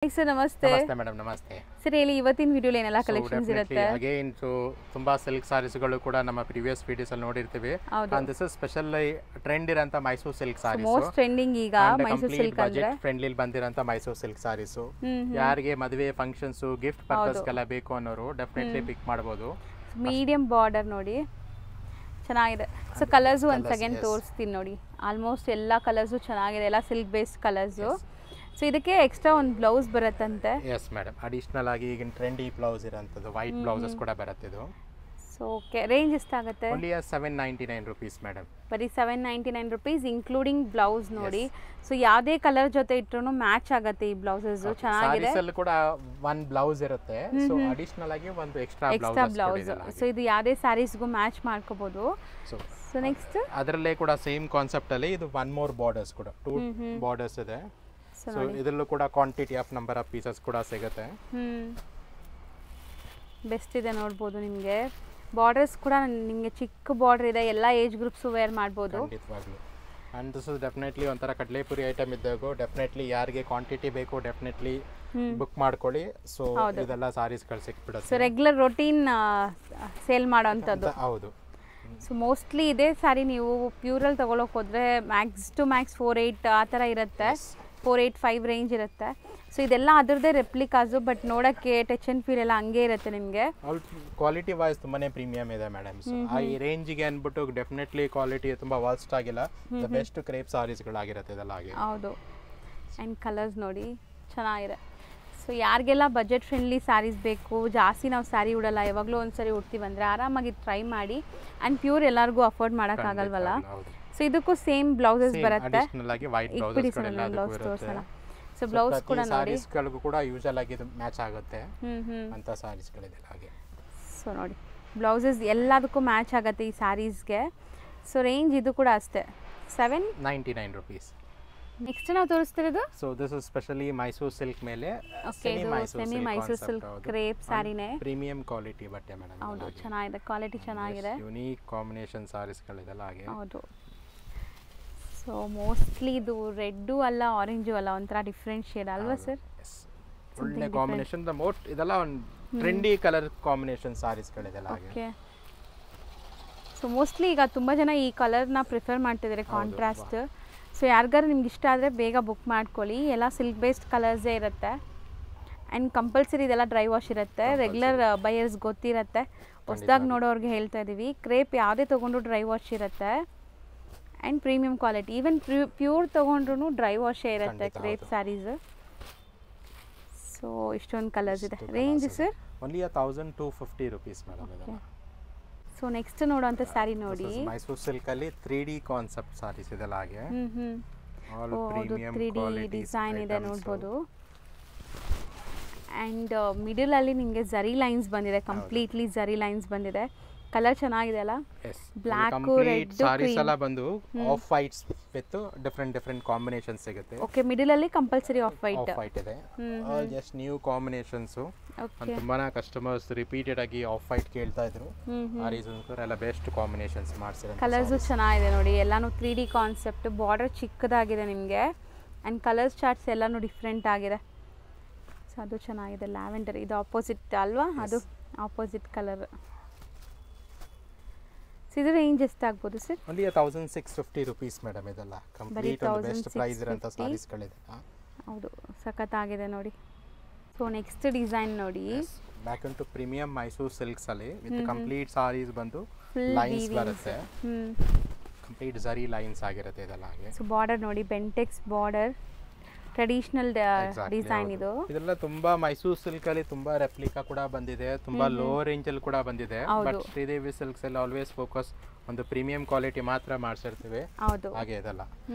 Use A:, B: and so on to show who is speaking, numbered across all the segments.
A: Sir ನಮಸ್ತೆ.
B: ನಮಸ್ತೆ madam, ನಮಸ್ತೆ
A: ಸರ್ ಹೇಳಿ, ಇವತ್ತಿನ ವಿಡಿಯೋಲಿ ಏನೆಲ್ಲ ಕಲೆಕ್ಷನ್ಸ್ ಇರುತ್ತೆ?
B: ಅಗೇನ್ ತುಂಬಾ ಸಿಲ್ಕ್ ಸಾರೀಸ್ಗಳು ಕೂಡ ನಮ್ಮ ಪ್ರಿವಿಯಸ್ ವಿಡಿಯೋಸ್ ಅಲ್ಲಿ ನೋಡಿರ್ತೀವಿ. And this is special trend ಇರಂತ Mysuru silk saris,
A: most trending ಈಗ ಮೈಸೂರು ಸಿಲ್ಕ್ ಅಂದ್ರೆ
B: ಬಜೆಟ್ ಫ್ರೆಂಡ್ಲಿ ಬಂದಿರಂತ ಮೈಸೂರು ಸಿಲ್ಕ್ ಸಾರೀಸ್. ಯಾರಿಗೆ ಮದುವೆ ಫಂಕ್ಷನ್ಸ್ ಗಿಫ್ಟ್ ಪರ್ಪಸ್ ಗೆಲ್ಲ ಬೇಕು ಅನ್ನೋರು ಡೆಫಿನೆಟ್ಲಿ ಪಿಕ್ ಮಾಡಬಹುದು.
A: ಮೀಡಿಯಂ ಬಾರ್ಡರ್ ನೋಡಿ, ಚೆನ್ನಾಗಿದೆ. ಸೊ ಕಲರ್ಸ್ ಒಂದ್ ಸೆಕೆಂಡ್ ತೋರಿಸ್ತೀನಿ ನೋಡಿ. ಆಲ್ಮೋಸ್ಟ್ ಎಲ್ಲ ಕಲರ್ಸು ಚೆನ್ನಾಗಿದೆ, ಎಲ್ಲ ಸಿಲ್ಕ್ ಬೇಸ್ಡ್ ಕಲರ್ಸು. ಸೊ ಇದಕ್ಕೆ ಎಕ್ಸ್ಟ್ರಾ ಒಂದು ಬ್ಲೌಸ್ ಬರುತ್ತಂತೆ.
B: ಎಸ್ ಮೇಡಮ್, ಅಡಿಷನಲ್ ಆಗಿ ಈಗ ಟ್ರೆಂಡಿ ಬ್ಲೌಸ್ ಇರೋಂಥದ್ದು ವೈಟ್ ಬ್ಲೌಸಸ್ ಕೂಡ ಬರುತ್ತೆ ಇದು.
A: ಸೊ ಓಕೆ, ರೇಂಜ್ ಎಷ್ಟಾಗುತ್ತೆ?
B: Only 799 rupees madam.
A: ಬರೀ 799 rupees ಇನ್ಕ್ಲೂಡಿಂಗ್ ಬ್ಲೌಸ್ ನೋಡಿ. ಸೊ ಯಾವುದೇ ಕಲರ್ ಜೊತೆ ಇಟ್ರು ಮ್ಯಾಚ್ ಆಗುತ್ತೆ ಈ ಬ್ಲೌಸಸ್. ಚೆನ್ನಾಗಿದೆ.
B: ಸಾರೀಸ್ ಅಲ್ಲಿ ಕೂಡ ಒಂದು ಬ್ಲೌಸ್ ಇರುತ್ತೆ, ಸೊ ಅಡಿಷನಲ್ ಆಗಿ ಒಂದು ಎಕ್ಸ್ಟ್ರಾ ಬ್ಲೌಸ್.
A: ಸೊ ಇದು ಯಾವುದೇ ಸ್ಯಾರೀಸ್ಗೂ ಮ್ಯಾಚ್ ಮಾಡ್ಕೋಬಹುದು. ಸೊ ನೆಕ್ಸ್ಟ್
B: ಅದರಲ್ಲೇ ಕೂಡ ಸೇಮ್ ಕಾನ್ಸೆಪ್ಟ್ ಅಲ್ಲಿ ಇದು ಒನ್ ಮೋರ್ ಬಾರ್ಡರ್ಸ್ ಕೂಡ 2 ಬಾರ್ಡರ್ಸ್ ಇದೆ. ಸೊ ಇದರಲ್ಲೂ ಕೂಡ quantity of number of pieces ಕೂಡ ಸಿಗುತ್ತೆ.
A: ಬೆಸ್ಟ್ ಇದೆ ನೋಡ್ಬೋದು. ನಿಮಗೆ ಬಾರ್ಡರ್ಸ್ ಕೂಡ ನಿಮಗೆ ಚಿಕ್ಕ ಬಾರ್ಡರ್ ಇದೆ, ಎಲ್ಲ ಏಜ್ ಗ್ರೂಪ್ಸ್ ವೇರ್ ಮಾಡ್ಬೋದು.
B: ಖಂಡಿತವಾಗ್ಲೂ. ಅಂಡ್ ದಿಸ್ ಇಸ್ ಡೆಫಿನೆಟ್ಲಿ ಒಂಥರ ಕಡಲೆಪುರಿ ಐಟಮ್ ಇದ್ದಾಗ ಡೆಫಿನೆಟ್ಲಿ ಯಾರಿಗೆ ಕ್ವಾಂಟಿಟಿ ಬೇಕು ಡೆಫಿನೆಟ್ಲಿ ಬುಕ್ ಮಾಡ್ಕೊಳ್ಳಿ. ಸೊ ಇದೆಲ್ಲ ಸಾರೀಸ್ಗಳು ಸಿಕ್ಬಿಡುತ್ತೆ.
A: ಸೊ ರೆಗ್ಯುಲರ್ ರೊಟೀನ್ ಸೇಲ್ ಮಾಡೋಂಥದ್ದು.
B: ಹೌದು.
A: ಸೊ ಮೋಸ್ಟ್ಲಿ ಇದೇ ಸಾರಿ ನೀವು ಪ್ಯೂರಲ್ಲಿ ತೊಗೊಳಕ್ಕೆ ಹೋದರೆ ಮ್ಯಾಕ್ಸ್ ಟು ಮ್ಯಾಕ್ಸ್ 4-8 ಆ ಥರ ಇರುತ್ತೆ, 485 ರೇಂಜ್ ಇರುತ್ತೆ. ಸೊ ಇದೆಲ್ಲ ಅದರದ್ದೇ ರೆಪ್ಲಿಕಾಸು, ಬಟ್ ನೋಡೋಕ್ಕೆ ಟಚ್ ಆ್ಯಂಡ್ ಫೀಲ್ ಎಲ್ಲ ಹಂಗೆ ಇರುತ್ತೆ ನಿಮಗೆ.
B: ಕ್ವಾಲಿಟಿ ವೈಸ್ ತುಂಬಾನೇ ಪ್ರೀಮಿಯಂ ಇದೆ ಮೇಡಮ್. ಈ ರೇಂಜಿಗೆ ಅಂದ್ಬಿಟ್ಟು ಡೆಫಿನೆಟ್ಲಿ ಕ್ವಾಲಿಟಿ ತುಂಬ ವರ್ಸ್ಟ್ ಆಗಿಲ್ಲ, ಬೆಸ್ಟ್ ಕ್ರೇಪ್ ಸಾರೀಸ್ಗಳಾಗಿರುತ್ತೆ ಇದೆಲ್ಲ ಹಾಗೆ.
A: ಹೌದು. ಆ್ಯಂಡ್ ಕಲರ್ಸ್ ನೋಡಿ ಚೆನ್ನಾಗಿದೆ. ಸೊ ಯಾರಿಗೆಲ್ಲ ಬಜೆಟ್ ಫ್ರೆಂಡ್ಲಿ ಸ್ಯಾರೀಸ್ ಬೇಕು, ಜಾಸ್ತಿ ನಾವು ಸ್ಯಾರಿ ಉಡಲ್ಲ, ಯಾವಾಗಲೂ ಒಂದು ಸರಿ ಉಡ್ತೀವಂದರೆ ಆರಾಮಾಗಿ ಟ್ರೈ ಮಾಡಿ. ಆ್ಯಂಡ್ ಪ್ಯೂರ್ ಎಲ್ಲರಿಗೂ ಅಫೋರ್ಡ್ ಮಾಡೋಕ್ಕಾಗಲ್ವಲ್ಲ. ಸೊ ಇದಕ್ಕೂ ಸೇಮ್ ಬ್ಲೌಸಸ್ ಬರುತ್ತೆ. ಬ್ಲೌಸ್ ತೋರಿಸೋಣ. ಸೊ ಬ್ಲೌಸ್ ಕೂಡ ನೋಡಿ,
B: ಕೂಡ ಯೂಶುವಲ್ ಆಗಿ ಇದು ಮ್ಯಾಚ್ ಆಗುತ್ತೆ ಅಂತ ಸಾರೀಸ್ಗಳಿದೆ ಹಾಗೆ.
A: ಸೊ ನೋಡಿ ಬ್ಲೌಸಸ್ ಎಲ್ಲದಕ್ಕೂ ಮ್ಯಾಚ್ ಆಗುತ್ತೆ ಈ ಸ್ಯಾರೀಸ್ಗೆ. ಸೊ ರೇಂಜ್ ಇದು ಕೂಡ ಅಷ್ಟೇ
B: 799 rupees.
A: ನೆಕ್ಸ್ಟ್ ನಾವು ತೋರಿಸ್ತಿರೋದು
B: so this is specially Mysuru silk ಮೇಲೆ
A: ಸೆಮಿ ಮೈಸೂರು ಸಿಲ್ಕ್ ಕ್ರೇಪ್ ಸ್ಯಾರಿನೇ.
B: ಪ್ರೀಮಿಯಂ ಕ್ವಾಲಿಟಿ ಬಟ್ಟೆ ಮೇಡಮ್.
A: ಹೌದು, ಚೆನ್ನಾಗಿದೆ, ಕ್ವಾಲಿಟಿ ಚೆನ್ನಾಗಿದೆ.
B: ಯುನೀಕ್ ಕಾಂಬಿನೇಷನ್ ಸಾರೀಸ್ಗಳಿದೆಲ್ಲ ಹಾಗೆ.
A: ಹೌದು. ಸೊ ಮೋಸ್ಟ್ಲಿ ಇದು ರೆಡ್ಡು ಅಲ್ಲ, ಆರೆಂಜು ಅಲ್ಲ, ಒಂಥರ ಡಿಫ್ರೆಂಟ್ ಶೇಡ್ ಅಲ್ವಾ ಸರ್?
B: ಒಳ್ಳೆ ಕಾಂಬಿನೇಷನ್. ಇದೆಲ್ಲ ಒಂದು ಟ್ರೆಂಡಿ ಕಲರ್ ಕಾಂಬಿನೇಷನ್ ಸಾರೀಸ್ಗಳಿದೆಲ್ಲ ಹಾಗೆ.
A: ಓಕೆ. ಸೊ ಮೋಸ್ಟ್ಲಿ ಈಗ ತುಂಬ ಜನ ಈ ಕಲರ್ನ ಪ್ರಿಫರ್ ಮಾಡ್ತಿದ್ದಾರೆ, ಕಾಂಟ್ರಾಸ್ಟ್. ಸೊ ಯಾರಿಗಾರು ನಿಮ್ಗೆ ಇಷ್ಟ ಆದರೆ ಬೇಗ ಬುಕ್ ಮಾಡ್ಕೊಳ್ಳಿ. ಎಲ್ಲ ಸಿಲ್ಕ್ ಬೇಸ್ಡ್ ಕಲರ್ಸೇ ಇರುತ್ತೆ. ಆ್ಯಂಡ್ ಕಂಪಲ್ಸರಿ ಇದೆಲ್ಲ ಡ್ರೈ ವಾಶ್ ಇರುತ್ತೆ, ರೆಗ್ಯುಲರ್ ಬಯರ್ಸ್ ಗೊತ್ತಿರುತ್ತೆ. ಹೊಸ್ದಾಗಿ ನೋಡೋರಿಗೆ ಹೇಳ್ತಾ ಇದ್ದೀವಿ, ಕ್ರೇಪ್ ಯಾವುದೇ ತೊಗೊಂಡ್ರು ಡ್ರೈ ವಾಶ್ ಇರುತ್ತೆ. And premium quality, even pure ತೊಗೊಂಡ್ರು ಡ್ರೈ ವಾಶೇ ಇರುತ್ತೆ ಕ್ರೇಪ್ ಸ್ಯಾರೀಸ್. ಸೊ ಇಷ್ಟೊಂದು ಕಲರ್ಸ್ ಇದೆ. Range sir?
B: Only 1250 rupees madam ಇದೆಲ್ಲ.
A: ಸೊ ನೆಕ್ಸ್ಟ್ ನೋಡುವಂಥ ಸ್ಯಾರಿ ನೋಡಿ,
B: ಮೈಸೂರು ಸಿಲ್ಕ್ ಅಲ್ಲಿ 3D ಕಾನ್ಸೆಪ್ಟ್ ಸಾರೀಸ್ ಇದೆಲ್ಲ ಹಾಗೆ. ಆಲ್ ಪ್ರೀಮಿಯಂ
A: 3D ಡಿಸೈನ್ ಇದೆ ನೋಡ್ಬೋದು. ಆ್ಯಂಡ್ ಮಿಡಲಲ್ಲಿ ನಿಮಗೆ ಝರಿ ಲೈನ್ಸ್ ಬಂದಿದೆ, ಕಂಪ್ಲೀಟ್ಲಿ ಝರಿ ಲೈನ್ಸ್ ಬಂದಿದೆ. ಕಲರ್ ಚೆನ್ನಾಗಿದೆ ಅಲ್ಲ? ಬ್ಲ್ಯಾಕ್ ರೆಡ್
B: ಸಾರೀಸ್ ಎಲ್ಲ ಬಂದು of whites with different combinations ಸಿಗುತ್ತೆ.
A: ಓಕೆ, ಮಿಡಲ್ ಅಲ್ಲಿ ಕಂಪಲ್ಸರಿ ಆಫ್ ವೈಟ್
B: ಇದೆ. Just new combinations. ತುಂಬಾನೇ ಕಸ್ಟಮರ್ಸ್ ರಿಪೀಟೆಡ್ ಆಗಿ ಆಫ್ ವೈಟ್ ಕೇಳ್ತಾ ಇದ್ರು. ಆ ರೀಸನ್ಸ್ಗೋಸ್ಕರ ಎಲ್ಲ ಬೆಸ್ಟ್ ಕಾಂಬಿನೇಷನ್ಸ್ ಮಾಡ್ಸಿದ್ದಾರೆ.
A: ಕಲರ್ಸ್ ಚೆನ್ನಾಗಿದೆ ನೋಡಿ, ಎಲ್ಲಾನು 3D ಕಾನ್ಸೆಪ್ಟ್, ಬಾರ್ಡರ್ ಚಿಕ್ಕದಾಗಿದೆ ನಿಮಗೆ. ಆ್ಯಂಡ್ ಕಲರ್ಸ್ ಚಾರ್ಟ್ಸ್ ಎಲ್ಲಾನು ಡಿಫ್ರೆಂಟ್ ಆಗಿದೆ. ಸೊ ಅದು ಚೆನ್ನಾಗಿದೆ. ಲ್ಯಾವೆಂಡರ್ ಇದು ಆಪೋಸಿಟ್ ಅಲ್ವಾ? ಅದು ಆಪೋಸಿಟ್ ಕಲರ್. ಸೊ ಇದು ರೇಂಜ್ ಎಷ್ಟಾಗ್ಬೋದು ಸರ್?
B: Only 1650 rupees madam. ಇದೆಲ್ಲ ಕಂಪ್ಲೀಟ್ ಒಂದು ಬೆಸ್ಟ್ ಪ್ರೈಸ್ ಇರೋಂಥ ಸಾರೀಸ್ಗಳಿದೆ.
A: ಹೌದು, ಸಖತ್ತಾಗಿದೆ ನೋಡಿ. ಸೊ ನೆಕ್ಸ್ಟ್ ಡಿಸೈನ್ ನೋಡಿ,
B: back into premium Mysuru silks ಅಲ್ಲಿ ವಿತ್ ಕಂಪ್ಲೀಟ್ ಸಾರೀಸ್ ಬಂದು ಲೈನ್ಸ್ ಬರುತ್ತೆ, ಕಂಪ್ಲೀಟ್ ಝರಿ ಲೈನ್ಸ್ ಆಗಿರುತ್ತೆ ಇದೆಲ್ಲ ಹಾಗೆ.
A: ಸೊ ಬಾರ್ಡರ್ ನೋಡಿ, ಬೆಂಟೆಕ್ಸ್ ಬಾರ್ಡರ್, ಟ್ರೆಡಿಷನಲ್ ಡಿಸೈನ್ ಇದು.
B: ಇದೆಲ್ಲ ತುಂಬಾ ಮೈಸೂರು ಸಿಲ್ಕ್ ಅಲ್ಲಿ ತುಂಬಾ ರೆಪ್ಲಿಕಾ ಕೂಡ ಬಂದಿದೆ, ತುಂಬಾ ಲೋ ರೇಂಜ್ ಅಲ್ಲಿ ಕೂಡ ಬಂದಿದೆ. ಬಟ್ ಶ್ರೀದೇವಿ ಸಿಲ್ಕ್ಸ್ ಅಲ್ಲಿ ಆಲ್ವೇಸ್ ಫೋಕಸ್ ಒಂದು ಪ್ರೀಮಿಯಂ ಕ್ವಾಲಿಟಿ ಮಾತ್ರ ಮಾಡ್ಸಿರ್ತೀವಿ ಹಾಗೆ. ಇದೆಲ್ಲ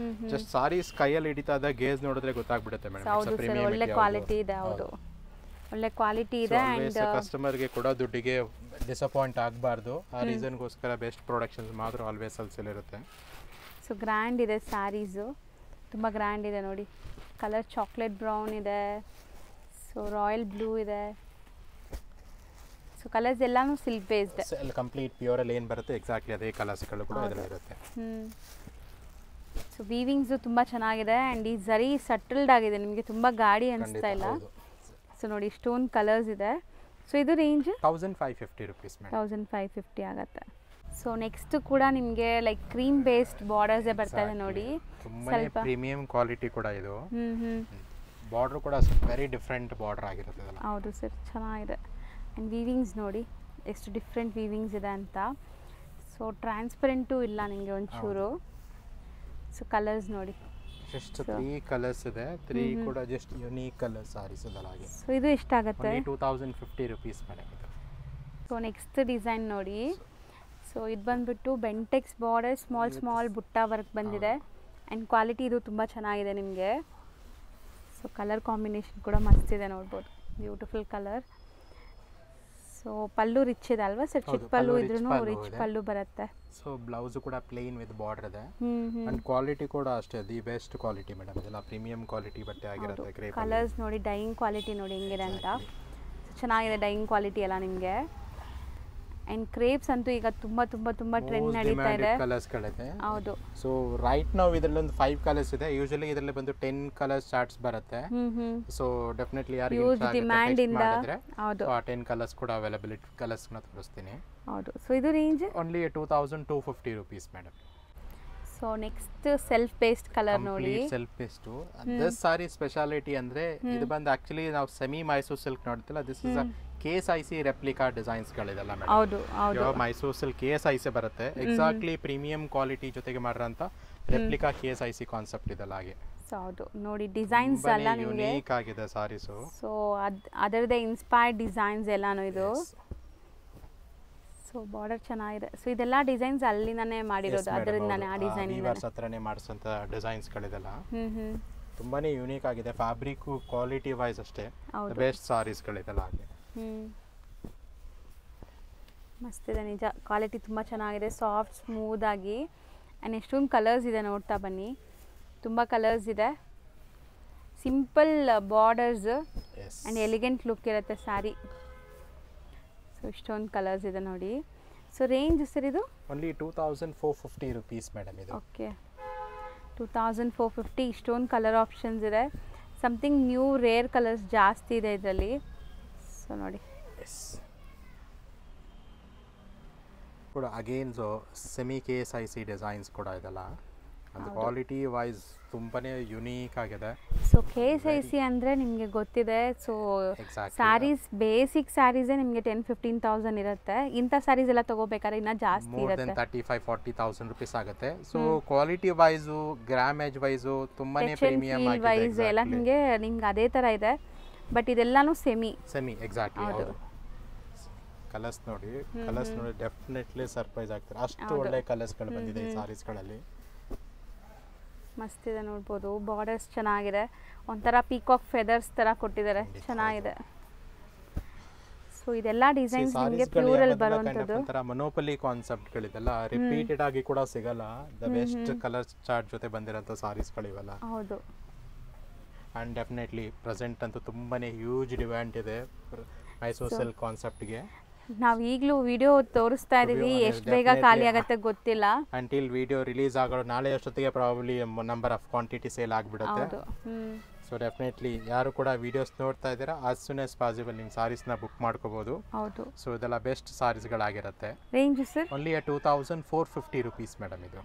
B: ಜಸ್ಟ್ ಸಾರೀಸ್ ಕೈಯಲ್ಲಿ ಹಿಡಿತಾದ ಗೇಜ್ ನೋಡಿದ್ರೆ ಗೊತ್ತಾಗ್ಬಿಡುತ್ತೆ ಮೇಡಮ್,
A: ಒಳ್ಳೆ ಕ್ವಾಲಿಟಿ ಇದೆ. ಹೌದು, ಒಳ್ಳೆ ಕ್ವಾಲಿಟಿ ಇದೆ. ಅಂಡ್
B: ಕಸ್ಟಮರ್ ಗೆ ಕೊಡೋ ದುಡ್ಡಿಗೆ ಡಿಸಪಾಯಿಂಟ್ ಆಗಬಾರ್ದು, ಆ ರೀಸನ್ಗೋಸ್ಕರ ಬೆಸ್ಟ್ ಪ್ರೊಡಕ್ಷನ್ಸ್ ಮಾತ್ರ ಆಲ್ವೇಸ್ ಅಲ್ಲಿ ಇರುತ್ತೆ.
A: ಸೊ ಗ್ರ್ಯಾಂಡ್ ಇದೆ ಸ್ಯಾರೀಸು, ತುಂಬ ಗ್ರ್ಯಾಂಡ್ ಇದೆ ನೋಡಿ. ಕಲರ್ ಚಾಕ್ಲೇಟ್ ಬ್ರೌನ್ ಇದೆ, ಸೊ ರಾಯಲ್ ಬ್ಲೂ ಇದೆ. ಸೊ ಕಲರ್ಸ್ ಎಲ್ಲಾನು ಸಿಲ್ಕ್ ಬೇಸ್ಡ್,
B: ಕಂಪ್ಲೀಟ್ ಪ್ಯೂರ್ ಅಲ್ಲಿ ಏನು ಬರುತ್ತೆ ಎಕ್ಸಾಕ್ಟ್ಲಿ ಅದೇ ಕಲರ್ಸ್ಗಳು ಕೂಡ ಇದರಲ್ಲಿ ಇರುತ್ತೆ.
A: ಸೊ ವೀವಿಂಗ್ಸು ತುಂಬ ಚೆನ್ನಾಗಿದೆ. ಆ್ಯಂಡ್ ಈ ಝರಿ ಸಟಲ್ಡ್ ಆಗಿದೆ, ನಿಮಗೆ ತುಂಬ ಗಾಡಿ ಅನಿಸ್ತಾ ಇಲ್ಲ. ಸೊ ನೋಡಿ ಇಷ್ಟೊಂದು ಕಲರ್ಸ್ ಇದೆ. ಸೊ ಇದು ರೇಂಜ್
B: 1550 ರುಪೀಸ್ ಮೇಡಮ್.
A: 1550 ಆಗುತ್ತೆ. ಸೊ ನೆಕ್ಸ್ಟ್ ಕೂಡ ನಿಮಗೆ ಲೈಕ್ ಕ್ರೀಮ್ ಬೇಸ್ಡ್ ಬಾರ್ಡರ್ಸೇ ಬರ್ತಾ ಇದೆ ನೋಡಿ,
B: ತುಂಬಾ ಪ್ರೀಮಿಯಂ ಕ್ವಾಲಿಟಿ ಕೂಡ ಇದು. ಬಾರ್ಡರ್ ಕೂಡ ವೆರಿ ಡಿಫ್ರೆಂಟ್ ಬಾರ್ಡರ್ ಆಗಿರುತ್ತೆ ಇದೆಲ್ಲ.
A: ಹೌದು ಸರ್, ಚೆನ್ನಾಗಿದೆ. ಆ್ಯಂಡ್ ವೀವಿಂಗ್ಸ್ ನೋಡಿ ಎಷ್ಟು ಡಿಫ್ರೆಂಟ್ ವೀವಿಂಗ್ಸ್ ಇದೆ ಅಂತ. ಸೊ ಟ್ರಾನ್ಸ್ಪರೆಂಟು ಇಲ್ಲ ನಿಮಗೆ ಒಂಚೂರು. ಸೊ ಕಲರ್ಸ್ ನೋಡಿ,
B: ಜಸ್ಟ್ 3 ಕಲರ್ಸ್ ಇದೆ, 3 ಕೂಡ ಜಸ್ಟ್ ಯುನೀಕ್ ಕಲರ್ ಸಾರೀಸ್ ಇದೆಲ್ಲ ಹಾಗೆ.
A: ಸೊ ಇದು ಎಷ್ಟಾಗುತ್ತೆ?
B: 2050 ರುಪೀಸ್ ಮೇಡಮ್ ಇದು.
A: ಸೊ ನೆಕ್ಸ್ಟ್ ಡಿಸೈನ್ ನೋಡಿ. ಸೊ ಇದು ಬಂದುಬಿಟ್ಟು ಬೆಂಟೆಕ್ಸ್ ಬಾರ್ಡರ್ ಸ್ಮಾಲ್ ಬುಟ್ಟ ವರ್ಕ್ ಬಂದಿದೆ. ಆ್ಯಂಡ್ ಕ್ವಾಲಿಟಿ ಇದು ತುಂಬ ಚೆನ್ನಾಗಿದೆ ನಿಮಗೆ. ಸೊ ಕಲರ್ ಕಾಂಬಿನೇಷನ್ ಕೂಡ ಮಸ್ತ್ ಇದೆ ನೋಡ್ಬೋದು, ಬ್ಯೂಟಿಫುಲ್ ಕಲರ್. ಸೊ ಪಲ್ಲು ರಿಚ್ ಇದೆ ಅಲ್ವಾ ಸರ್? ಚಿಕ್ಕ ಪಲ್ಲು ಇದ್ರೂ ರಿಚ್ ಪಲ್ಲು ಬರುತ್ತೆ.
B: ಸೊ ಬ್ಲೌಸ್ ಕೂಡ ಪ್ಲೇನ್ ವಿತ್ ಬಾರ್ಡರ್ ಇದೆ. ಅಂಡ್ ಕ್ವಾಲಿಟಿ ಕೂಡ ಅಷ್ಟೇ ದಿ ಬೆಸ್ಟ್ ಕ್ವಾಲಿಟಿ ಮೇಡಮ್, ಇದೆಲ್ಲ ಪ್ರೀಮಿಯಂ ಕ್ವಾಲಿಟಿ ಬಟ್ಟೆ ಆಗಿರುತ್ತೆ.
A: ಕಲರ್ಸ್ ನೋಡಿ, ಡೈಯಿಂಗ್ ಕ್ವಾಲಿಟಿ ನೋಡಿ ಹೆಂಗಿದೆ ಅಂತ. ಚೆನ್ನಾಗಿದೆ ಡೈಯಿಂಗ್ ಕ್ವಾಲಿಟಿ ಎಲ್ಲ ನಿಮಗೆ. ಆ್ಯಂಡ್ ಕ್ರೇಪ್ಸ್ ಅಂತೂ ಈಗ ತುಂಬ ಟ್ರೆಂಡ್ ನಡೀತಾ ಇದೆ.
B: ಕಲರ್ಸ್ಗಳಿದೆ.
A: ಹೌದು.
B: ಸೊ ರೈಟ್ ನಾವು ಇದರಲ್ಲಿ ಒಂದು 5 ಕಲರ್ಸ್ ಇದೆ. ಯೂಶಲಿ ಇದರಲ್ಲಿ ಬಂದು 10 ಕಲರ್ ಚಾರ್ಟ್ಸ್ ಬರುತ್ತೆ. ಸೊ ಡೆಫಿನೆಟ್ಲಿ ಯಾರಿಗೆ
A: ಡಿಮ್ಯಾಂಡ್ ಇಂದ ಹೌದು
B: ಆ 10 ಕಲರ್ಸ್ ಕೂಡ ಅವೈಲಬಿಲಿಟಿ ಕಲರ್ಸ್ ನ ತೋರಿಸ್ತೀನಿ.
A: ಹೌದು. ಸೊ ಇದು range
B: only 2250 rupees madam.
A: So next self based colour ನೋಡಿ,
B: self based. This sari speciality ಅಂದ್ರೆ ಇದು ಬಂದು ಆಕ್ಚುಲಿ ನಾವು ಸೆಮಿ ಮೈಸೂರ್ ಸಿಲ್ಕ್ ನೋಡ್ತಿಲ್ಲ, this is a KSIC replica designs ಗಳಿದೆಲ್ಲ ಮೇಡಮ್.
A: ಹೌದು ಹೌದು,
B: ಮೈಸೂರ್ ಸಿಲ್ಕ್ KSIC ಬರುತ್ತೆ. ಎಕ್ಸಾಕ್ಟ್ಲಿ ಪ್ರೀಮಿಯಂ ಕ್ವಾಲಿಟಿ ಜೊತೆಗೆ ಮಾಡಿರೋಂಥ ರೆಪ್ಲಿಕಾ KSIC ಕಾನ್ಸೆಪ್ಟ್ ಇದೆಲ್ಲ ಹಾಗೆ.
A: ಸೊ ಹೌದು ನೋಡಿ, ಡಿಸೈನ್ಸ್ ಎಲ್ಲ ನಿಮಗೆ
B: ಯುನೀಕ್ ಆಗಿದೆ ಸಾರೀಸು.
A: ಸೊ ಅದರದೇ ಇನ್ಸ್ಪೈರ್ಡ್ ಡಿಸೈನ್ಸ್ ಎಲ್ಲಾನು ಇದು. ಸೊ ಬಾರ್ಡರ್ ಚೆನ್ನಾಗಿದೆ. ಸೊ ಇದೆಲ್ಲ ಡಿಸೈನ್ಸ್ ಅಲ್ಲಿಂದಾನೇ ಮಾಡಿರೋದು, ಅದರಿಂದಾನೇ ಆ ಡಿಸೈನ್
B: ವೀವರ್ಸ್ ಹತ್ರನೇ ಮಾಡಿಸಂತ ಡಿಸೈನ್ಸ್ ಗಳಿದೆಲ್ಲ ತುಂಬಾನೇ ಯುನೀಕ್ ಆಗಿದೆ. ಫ್ಯಾಬ್ರಿಕ್ ಕ್ವಾಲಿಟಿ ವೈಸ್ ಅಷ್ಟೇ ಬೆಸ್ಟ್ ಸಾರೀಸ್ ಗಳಿದೆಲ್ಲ ಹಾಗೆ.
A: ಮಸ್ತ್ ಇದೆ ನಿಜ, ಕ್ವಾಲಿಟಿ ತುಂಬ ಚೆನ್ನಾಗಿದೆ, ಸಾಫ್ಟ್ ಸ್ಮೂತ್ ಆಗಿ. ಆ್ಯಂಡ್ ಎಷ್ಟೊಂದು ಕಲರ್ಸ್ ಇದೆ, ನೋಡ್ತಾ ಬನ್ನಿ. ತುಂಬ ಕಲರ್ಸ್ ಇದೆ. Simple borders and elegant look ಇರುತ್ತೆ ಸ್ಯಾರಿ. ಸೊ ಇಷ್ಟೊಂದು ಕಲರ್ಸ್ ಇದೆ ನೋಡಿ. ಸೊ ರೇಂಜ್ ಸರ್ ಇದು
B: ಓನ್ಲಿ 2450 ರುಪೀಸ್ ಮೇಡಮ್ ಇದು.
A: ಓಕೆ, 2450. ಇಷ್ಟೊಂದು ಕಲರ್ ಆಪ್ಷನ್ಸ್ ಇದೆ. ಸಮಥಿಂಗ್ ನ್ಯೂ ರೇರ್ ಕಲರ್ಸ್ ಜಾಸ್ತಿ ಇದೆ ಇದರಲ್ಲಿ. ಸೊ ನೋಡಿ
B: ಕೂಡ ಅಗೇನ್ ಸೆಮಿ KSIC ಡಿಸೈನ್ಸ್ ಕೂಡ ಇದೆಲ್ಲ. ಅದು ಕ್ವಾಲಿಟಿ ವೈಸ್ ತುಂಬಾನೇ ಯುನೀಕ್ ಆಗಿದೆ.
A: ಸೊ KSIC ಅಂದರೆ ನಿಮಗೆ ಗೊತ್ತಿದೆ. ಸೊ ಸ್ಯಾರೀಸ್ ಬೇಸಿಕ್ ಸ್ಯಾರೀಸೇ ನಿಮಗೆ 10,000-15,000 ಇರುತ್ತೆ. ಇಂಥ ಸ್ಯಾರೀಸ್ ಎಲ್ಲ ತಗೋಬೇಕಾದ್ರೆ ಇನ್ನೂ ಜಾಸ್ತಿ ಇರುತ್ತೆ,
B: 35,000-40,000 ರುಪೀಸ್ ಆಗುತ್ತೆ. So quality wise grammage wise ತುಂಬಾನೇ ಪ್ರೀಮಿಯಂ ಆಗಿದೆ.
A: ವೈಸ್ ಎಲ್ಲ ನಿಮ್ಗೆ ಅದೇ ಥರ ಇದೆ, ಬಟ್ ಇದೆಲ್ಲಾನು ಸೆಮಿ
B: ಎಕ್ಸಾಕ್ಟ್ಲಿ. ಹೌದು. ಕಲರ್ಸ್ ನೋಡಿ ಡೆಫಿನೆಟ್ಲಿ ಸರ್ಪ್ರೈಸ್ ಆಗ್ತಾರೆ, ಅಷ್ಟು ಒಳ್ಳೆ ಕಲರ್ಸ್ಗಳು ಬಂದಿದೆ ಈ ಸಾರೀಸ್ಗಳಲ್ಲಿ.
A: ಮಸ್ತ್ ಇದೆ ನೋಡ್ಬೋದು. ಬಾರ್ಡರ್ಸ್ ಚೆನ್ನಾಗಿದೆ, ಒಂಥರ ಪೀಕಾಕ್ ಫೆದರ್ಸ್ ಥರ ಕೊಟ್ಟಿದ್ದಾರೆ, ಚೆನ್ನಾಗಿದೆ. ಸೊ ಇದೆಲ್ಲ ಡಿಸೈನ್ಸ್ ನಿಮಗೆ ಪ್ಯೂರಲ್ ಬರುವಂಥದ್ದು.
B: ಒಂಥರ ಮೊನೋಪಲಿ ಕಾನ್ಸೆಪ್ಟ್ಗಳಿದೆಲ್ಲ ರಿಪೀಟೆಡ್ ಆಗಿ ಕೂಡ ಸಿಗಲ್ಲ. ದ ಬೆಸ್ಟ್ ಕಲರ್ ಚಾರ್ಟ್ ಜೊತೆ ಬಂದಿರೋಂಥ ಸಾರೀಸ್ಗಳಿವೆಲ್ಲ.
A: ಹೌದು.
B: ಆ್ಯಂಡ್ ಡೆಫಿನೆಟ್ಲಿ ಪ್ರೆಸೆಂಟ್ ಅಂತೂ ತುಂಬಾನೇ ಹ್ಯೂಜ್ ಡಿಮ್ಯಾಂಡ್ ಇದೆ ಮೈಸೂರು ಸಿಲ್ಕ್ ಕಾನ್ಸೆಪ್ಟ್ಗೆ.
A: ನಾವು ಈಗಲೂ ವಿಡಿಯೋ ತೋರಿಸ್ತಾ ಇದೀವಿ, ಎಷ್ಟು ಬೇಗ ಖಾಲಿ ಆಗುತ್ತೆ ಗೊತ್ತಿಲ್ಲ.
B: ಅಂಟಿಲ್ ವಿಡಿಯೋ ರಿಲೀಸ್ ಆಗೋ ನಾಳೆ ಅಷ್ಟೊತ್ತಿಗೆ probably number of quantity sale ಆಗಿಬಿಡುತ್ತೆ. ಸೊ ಡೆಫಿನೆಟ್ಲಿ ಯಾರು ಕೂಡ ವಿಡಿಯೋಸ್ ನೋಡ್ತಾ ಇದ್ದೀರಾ, ಆಸ್ ಸೂನ್ ಆಸ್ ಪಾಸಿಬಲ್ ನಿಮ್ಮ ಸಾರೀಸ್ನ ಬುಕ್ ಮಾಡ್ಕೋಬಹುದು.
A: ಹೌದು.
B: ಸೊ ಇದೆಲ್ಲ ಬೆಸ್ಟ್ ಸಾರೀಸ್ಗಳಾಗಿರುತ್ತೆ.
A: Range sir
B: only 2450 rupees madam ಇದು.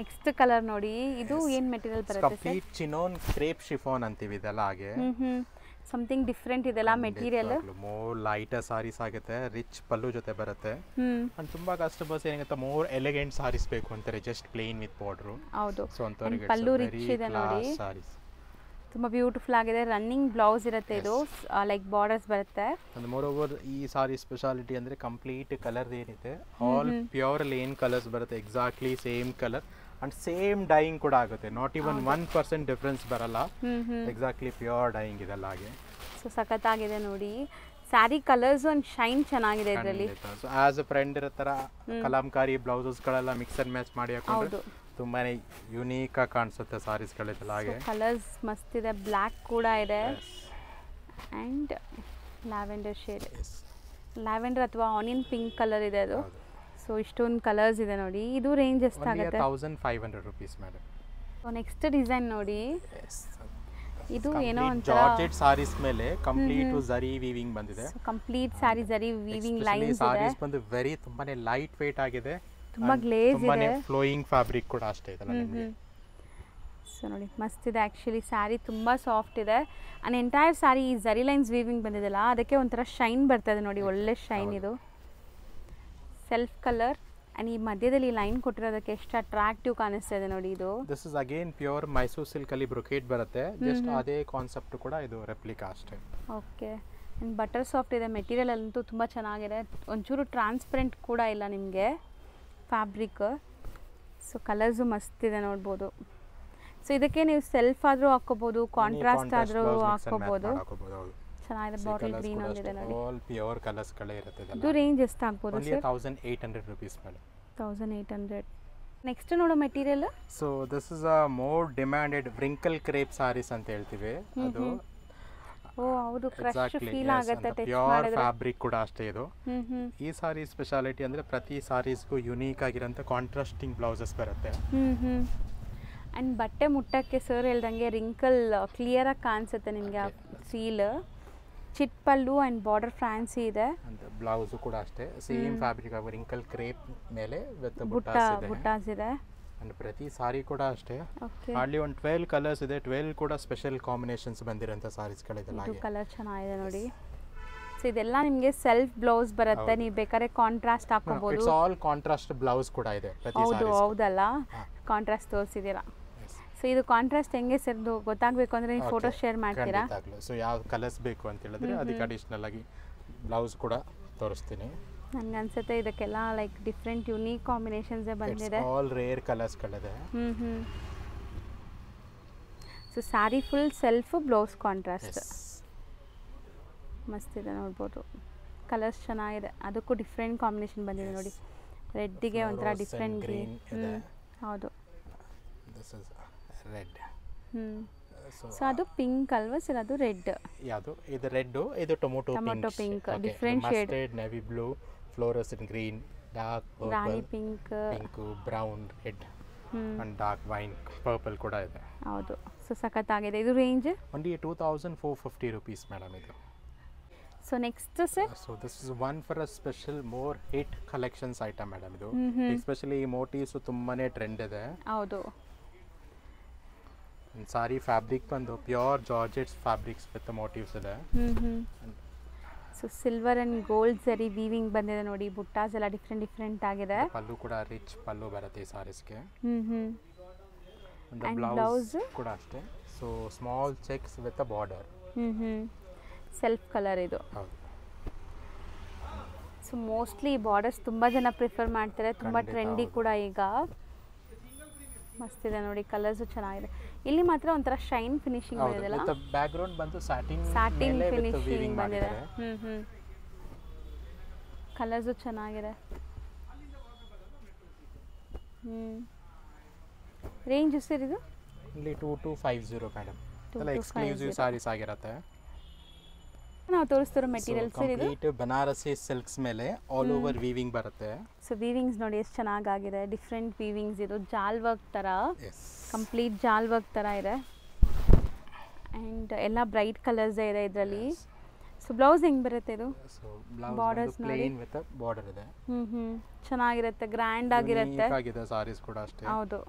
A: ನೆಕ್ಸ್ಟ್ ಕಲರ್ ನೋಡಿ, ಇದು ಏನು ಮೆಟೀರಿಯಲ್ ಬರುತ್ತೆ sir?
B: Complete chinon crepe chiffon ಅಂತೀವಿ ಇದೆಲ್ಲ ಹಾಗೆ.
A: ಸಮಥಿಂಗ್ ಡಿಫ್ರೆಂಟ್ ಇದೆಲ್ಲ ಮೆಟೀರಿಯಲ್.
B: ಮೋರ್ ಲೈಟರ್ ಸಾರೀಸ್ ಆಗುತ್ತೆ, ರಿಚ್ ಪಲ್ಲು ಜೊತೆ ಬರುತ್ತೆ. ಅಂಡ್ ತುಂಬಾ ಕಸ್ಟಮರ್ಸ್ ಏನಾಗುತ್ತೆ ಮೋರ್ ಎಲಿಗೆಂಟ್ ಸಾರೀಸ್ ಬೇಕು ಅಂತಾರೆ, ಜಸ್ಟ್ ಪ್ಲೇನ್ ವಿತ್ ಬಾರ್ಡರ್.
A: ಹೌದು.
B: ಸೊ ಅಂತವರಿಗೆ
A: ಪಲ್ಲು ರಿಚ್ ಇದೆ ನೋಡಿ, ತುಂಬಾ ಬ್ಯೂಟಿಫುಲ್ ಆಗಿದೆ. ರನ್ನಿಂಗ್ ಬ್ಲೌಸ್ ಇರುತ್ತೆ, ಇದು ಲೈಕ್ ಬಾರ್ಡರ್ಸ್ ಬರುತ್ತೆ.
B: ಅಂಡ್ ಮೋರ್ ಓವರ್ ಈ ಸಾರಿ ಸ್ಪೆಷಾಲಿಟಿ ಅಂದ್ರೆ ಕಂಪ್ಲೀಟ್ ಕಲರ್ ಏನಿದೆ ಆಲ್ ಪ್ಯೂರ್ ಲೇನ್ ಕಲರ್ಸ್ ಬರುತ್ತೆ, exactly same colour and same dyeing ಕೂಡ ಆಗುತ್ತೆ. ನಾಟ್ ಇವನ್ 1% ಡಿಫ್ರೆನ್ಸ್ ಬರಲ್ಲ, ಎಕ್ಸಾಕ್ಟ್ಲಿ ಪ್ಯೂರ್ ಡೈಯಿಂಗ್ ಇದೆಲ್ಲ ಹಾಗೆ.
A: ಸೊ ಸಖತ್ತಾಗಿದೆ ನೋಡಿ. ಸ್ಯಾರಿ ಕಲರ್ಸ್ ಒಂದು ಶೈನ್ ಚೆನ್ನಾಗಿದೆ ಇದರಲ್ಲಿ.
B: ಸೊ ಆಸ್ ಅ ಫ್ರೆಂಡ್ ಇರೋ ಥರ ಕಲಾಂಕಾರಿ ಬ್ಲೌಸಸ್ಗಳೆಲ್ಲ ಮಿಕ್ಸ್ ಅಂಡ್ ಮ್ಯಾಚ್ ಮಾಡಿ ಹಾಕೊಂಡ್ರೆ ತುಂಬಾನೇ ಯುನೀಕ್ ಆಗಿ ಕಾಣಿಸುತ್ತೆ ಸಾರೀಸ್ಗಳಿದೆಲ್ಲ ಹಾಗೆ.
A: ಕಲರ್ಸ್ ಮಸ್ತ್ ಇದೆ, ಬ್ಲ್ಯಾಕ್ ಕೂಡ ಇದೆ ಆ್ಯಂಡ್ ಲ್ಯಾವೆಂಡರ್ ಶೇಡ್, ಲ್ಯಾವೆಂಡರ್ ಅಥವಾ ಆನಿಯನ್ ಪಿಂಕ್ ಕಲರ್ ಇದೆ ಅದು. ಸೊ ಇಷ್ಟೊಂದು ಕಲರ್ಸ್ ಇದೆ ನೋಡಿ. ಇದು ರೇಂಜ್ ಎಷ್ಟಾಗುತ್ತೆ?
B: 1500 rupees madam.
A: So next design ನೋಡಿ. ಇದು ಏನೋ ಒಂಥರ
B: ಜಾರ್ಜೆಟ್ ಸಾರೀಸ್ ಮೇಲೆ ಕಂಪ್ಲೀಟ್ ಝರಿ ವೀವಿಂಗ್ ಬಂದಿದೆ.
A: ಕಂಪ್ಲೀಟ್ ಸಾರಿ ಝರಿ ವೀವಿಂಗ್ ಲೈನ್ಸ್ ಇದೆ.
B: ಸಾರೀಸ್ ಬಂದು ವೆರಿ ತುಂಬಾನೇ ಲೈಟ್ ವೇಟ್ ಆಗಿದೆ.
A: ತುಂಬಾ ಗ್ಲೇಜ್ ಇದೆ.
B: ತುಂಬಾನೇ ಫ್ಲೋಯಿಂಗ್ ಫ್ಯಾಬ್ರಿಕ್ ಕೂಡ ಅಷ್ಟೇ ಇದಲ್ಲ ನಿಮಗೆ.
A: ಸೊ ನೋಡಿ ಮಸ್ತ್ ಇದೆ ಆ್ಯಕ್ಚುಲಿ ಸ್ಯಾರಿ ತುಂಬ ಸಾಫ್ಟ್ ಇದೆ ಆ್ಯಂಡ್ ಎಂಟೈರ್ ಸ್ಯಾರಿ ಈ ಝರಿ ಲೈನ್ಸ್ ವೀವಿಂಗ್ ಬಂದಿದೆಲ್ಲ ಅದಕ್ಕೆ ಒಂಥರ ಶೈನ್ ಬರ್ತದೆ ನೋಡಿ, ಒಳ್ಳೆ ಶೈನ್ ಇದು. ಸೆಲ್ಫ್ ಕಲರ್ ಆ್ಯಂಡ್ ಈ ಮಧ್ಯದಲ್ಲಿ ಲೈನ್ ಕೊಟ್ಟಿರೋದಕ್ಕೆ ಎಷ್ಟು ಅಟ್ರಾಕ್ಟಿವ್ ಕಾಣಿಸ್ತಾ ಇದೆ ನೋಡಿ ಇದು.
B: This is again pure Mysuru silk ಅಲ್ಲಿ ಬ್ರೊಕೇಟ್ ಬರುತ್ತೆ, ಜಸ್ಟ್ ಅದೇ ಕಾನ್ಸೆಪ್ಟ್ ಕೂಡ ಇದು ರೆಪ್ಲಿಕಾ ಅಷ್ಟೇ.
A: ಓಕೆ ಆ್ಯಂಡ್ ಬಟರ್ ಸಾಫ್ಟ್ ಇದೆ, ಮೆಟೀರಿಯಲ್ ಅಂತೂ ತುಂಬ ಚೆನ್ನಾಗಿದೆ, ಒಂಚೂರು ಟ್ರಾನ್ಸ್ಪರೆಂಟ್ ಕೂಡ ಇಲ್ಲ ನಿಮಗೆ ಫ್ಯಾಬ್ರಿಕ್. ಸೊ ಕಲರ್ಸು ಮಸ್ತ್ ಇದೆ ನೋಡ್ಬೋದು. ಸೊ ಇದಕ್ಕೆ ನೀವು ಸೆಲ್ಫ್ ಆದರೂ ಹಾಕೋಬೋದು, ಕಾಂಟ್ರಾಸ್ಟ್ ಆದರೂ ಹಾಕೋಬೋದು. ಚೆನ್ನಾಗಿದೆ, ಬಾಟಲ್ ಗ್ರೀನ್ ಒಂದಿದೆ ನೋಡಿ.
B: ಆಲ್ ಪ್ಯೂರ್ ಕಲರ್ಸ್ ಗಳೇ ಇರುತ್ತೆ ಇದೆಲ್ಲ.
A: ಇದು ರೇಂಜ್ ಎಷ್ಟು ಆಗ್ಬೋದು
B: ಸರ್? 1800 rupees madam.
A: 1800. ನೆಕ್ಸ್ಟ್ ನೋಡೋ material.
B: So this is a more demanded wrinkle crepe saris ಅಂತ ಹೇಳ್ತೀವಿ. ಅದು
A: ಓ ಹೌದು, ಕ್ರಶ್ ಫೀಲ್ ಆಗುತ್ತೆ ಟಚ್
B: ಪ್ಯೂರ್
A: ಮಾಡಿದ್ರೆ.
B: ಫ್ಯಾಬ್ರಿಕ್ ಕೂಡ ಅಷ್ಟೇ ಇದು. ಈ ಸಾರಿ ಸ್ಪೆಷಾಲಿಟಿ ಅಂದ್ರೆ ಪ್ರತಿ ಸಾರೀಸ್ಗೂ ಯುನೀಕ್ ಆಗಿರೋಂಥ ಕಾಂಟ್ರಾಸ್ಟಿಂಗ್ ಬ್ಲೌಸಸ್ ಬರುತ್ತೆ.
A: ಆ್ಯಂಡ್ ಬಟ್ಟೆ ಮುಟ್ಟಕ್ಕೆ ಸರ್ ಹೇಳ್ದಂಗೆ ರಿಂಕಲ್ ಕ್ಲಿಯರಾಗಿ ಕಾಣಿಸುತ್ತೆ ನಿಮಗೆ, ಆ ಫೀಲ್. ಚಿಟ್ ಪಲ್ಲು ಆ್ಯಂಡ್ ಬಾರ್ಡರ್ ಫ್ಯಾನ್ಸಿ ಇದೆ.
B: ಬ್ಲೌಸು ಕೂಡ ಅಷ್ಟೇ ಸೇಮ್ ಫ್ಯಾಬ್ರಿಕ್ ಆಗಿ ರಿಂಕಲ್ ಕ್ರೇಪ್ ಮೇಲೆ ವಿತ್
A: ಬುಟ್ಟಾಸ್ ಇದೆ.
B: ಅಂಡ್ ಪ್ರತಿ ಸಾರಿ ಕೂಡ ಅಷ್ಟೇ ಹಾರ್ಡ್ಲಿ ಒಂದು 12 ಕಲರ್ಸ್ ಇದೆ. 12 ಕೂಡ ಸ್ಪೆಷಲ್ ಕಾಂಬಿನೇಷನ್ಸ್ ಬಂದಿರೋಂಥ ಸಾರೀಸ್ಗಳಿದೆಲ್ಲ.
A: ಇದು ಕಲರ್ ಚೆನ್ನಾಗಿದೆ ನೋಡಿ. ಸೊ ಇದೆಲ್ಲ ನಿಮಗೆ ಸೆಲ್ಫ್ ಬ್ಲೌಸ್ ಬರುತ್ತೆ, ನೀವು ಬೇಕಾದ್ರೆ ಕಾಂಟ್ರಾಸ್ಟ್ ಹಾಕೋಬಹುದು.
B: ಇಟ್ಸ್ ಆಲ್ ಕಾಂಟ್ರಾಸ್ಟ್ ಬ್ಲೌಸ್ ಕೂಡ ಇದೆ ಪ್ರತಿ ಸಾರಿ.
A: ಹೌದಲ್ಲ, ಕಾಂಟ್ರಾಸ್ಟ್ ತೋರಿಸಿದ್ದೀರಾ. ಸೊ ಇದು ಕಾಂಟ್ರಾಸ್ಟ್ ಹೆಂಗೆ ಸರ್ ಗೊತ್ತಾಗಬೇಕು ಅಂದರೆ ನೀವು ಫೋಟೋ ಶೇರ್ ಮಾಡ್ತೀರಾ?
B: ಸೊ ಯಾವ ಕಲರ್ಸ್ ಬೇಕು ಅಂತ ಹೇಳಿದ್ರೆ ಅದಕ್ಕೆ ಅಡಿಷನಲ್ ಆಗಿ ಬ್ಲೌಸ್ ಕೂಡ ತೋರಿಸ್ತೀನಿ.
A: ನನಗೆ ಅನ್ಸುತ್ತೆ ಇದಕ್ಕೆಲ್ಲ ಲೈಕ್ ಡಿಫ್ರೆಂಟ್ ಯುನೀಕ್ ಕಾಂಬಿನೇಷನ್ಸೇ ಬಂದಿದೆ.
B: ಆಲ್ ರೇರ್ ಕಲರ್ಸ್ಗಳಿದೆ.
A: So sari full self, blouse contrast. ಮಸ್ತ್ ಇದೆ ನೋಡ್ಬೋದು. ಕಲರ್ಸ್ ಚೆನ್ನಾಗಿದೆ, ಅದಕ್ಕೂ ಡಿಫ್ರೆಂಟ್ ಕಾಂಬಿನೇಷನ್ ಬಂದಿದೆ ನೋಡಿ. ರೆಡ್ಡಿಗೆ ಒಂಥರ ಡಿಫ್ರೆಂಟ್ ಗ್ರೀನ್. ಹೌದು,
B: ದಿಸ್ ಇಸ್ ರೆಡ್.
A: ಸೊ ಅದು ಪಿಂಕ್ ಅಲ್ವಾ ಸರ್? ಅದು ರೆಡ್.
B: ಯಾವುದು ಇದು? ರೆಡ್, ಇದು tomato
A: pink. Different shade.
B: Mustard, navy blue, fluorescent green, dark purple,
A: rani pink,
B: brown, red and dark wine purple ಕೂಡ ಇದೆ.
A: ಹೌದು, ಸೊ ಸಖತ್ತಾಗಿದೆ. ಇದು ರೇಂಜ್
B: ಓನ್ಲಿ 2450 rupees ಮೇಡಮ್ ಇದು.
A: So next sir?
B: So this is one for a special more hit collections item madam ಇದು. Especially ಈ motives ತುಂಬಾನೇ trend ಇದೆ.
A: ಹೌದು.
B: ಸಾರಿ ಫ್ಯಾಬ್ರಿಕ್ ಬಂದು ಪ್ಯೂರ್ ಜಾರ್ಜೆಟ್ಸ್ ಫ್ಯಾಬ್ರಿಕ್ಸ್ ವಿತ್ ಮೋಟಿವ್ಸ್ ಇದೆ.
A: ಸೊ ಸಿಲ್ವರ್ ಅಂಡ್ ಗೋಲ್ಡ್ ಸರಿ weaving ಬಂದಿದೆ ನೋಡಿ. ಬುಟ್ಟಾಸ್ ಎಲ್ಲ ಡಿಫ್ರೆಂಟ್ ಆಗಿದೆ.
B: ಪಲ್ಲು ಕೂಡ ರಿಚ್ ಪಲ್ಲು ಬರುತ್ತೆ ಈ ಸಾರೀಸ್ಗೆ.
A: ಅಂಡ್ ಬ್ಲೌಸ್
B: ಕೂಡ ಅಷ್ಟೇ. So small cheques with a border.
A: Self colour ಇದು.
B: ಹೌದು.
A: ಸೊ ಮೋಸ್ಟ್ಲಿ ಬಾರ್ಡರ್ಸ್ ತುಂಬ ಜನ ಪ್ರಿಫರ್ ಮಾಡ್ತಾರೆ, ತುಂಬ ಟ್ರೆಂಡಿ ಕೂಡ ಈಗ. ಮಸ್ತ್ ಇದೆ ನೋಡಿ, ಕಲರ್ಸು ಚೆನ್ನಾಗಿದೆ. ಇಲ್ಲಿ ಮಾತ್ರ ಒಂಥರ ಶೈನ್ ಫಿನಿಶಿಂಗ್ ಬಂದಿದೆಲ್ಲ.
B: ಬ್ಯಾಕ್ ಗ್ರೌಂಡ್ ಬಂದು ಸ್ಯಾಟಿನ್
A: ಫಿನಿಶಿಂಗ್ ಬಂದಿದೆ. ಕಲರ್ಸು ಚೆನ್ನಾಗಿದೆ. ರೇಂಜ್ ಸರ್ ಇದು?
B: ಇಲ್ಲಿ 2250 ಮೇಡಮ್. ಎಲ್ಲ ಎಕ್ಸ್ಕ್ಲೂಸಿವ್ ಸಾರೀಸ್ ಆಗಿರುತ್ತೆ.
A: ನಾವು ತೋರಿಸ್ತಿರೋ ಮೆಟೀರಿಯಲ್ ಸರ್ ಇದು
B: ಕಂಪ್ಲೀಟ್ ಬನಾರಸಿ ಸಿಲ್ಕ್ಸ್ ಮೇಲೆ ಆಲ್ ಓವರ್ ವೀವಿಂಗ್ ಬರುತ್ತೆ.
A: ಸೊ ವೀವಿಂಗ್ಸ್ ನೋಡಿ ಎಷ್ಟು ಚೆನ್ನಾಗಿದೆ, ಡಿಫ್ರೆಂಟ್ ವೀವಿಂಗ್ಸ್. ಇದು ಜಾಲ್ ವರ್ಕ್ ಥರ, ಕಂಪ್ಲೀಟ್ ಜಾಲ್ ವರ್ಕ್ ಥರ ಇದೆ. ಆ್ಯಂಡ್ ಎಲ್ಲ ಬ್ರೈಟ್ ಕಲರ್ಸ್ ಇದೆ ಇದರಲ್ಲಿ. ಸೊ ಬ್ಲೌಸ್ ಹೆಂಗೆ ಬರುತ್ತೆ ಇದು? ಬಾರ್ಡರ್ಸ್
B: ಪ್ಲೇನ್ ವಿತ್ ಬಾರ್ಡರ್ ಇದೆ.
A: ಚೆನ್ನಾಗಿರುತ್ತೆ, ಗ್ರ್ಯಾಂಡ್ ಆಗಿರುತ್ತೆ.
B: ಸಾರೀಸ್ ಕೂಡ ಅಷ್ಟೇ.
A: ಹೌದು.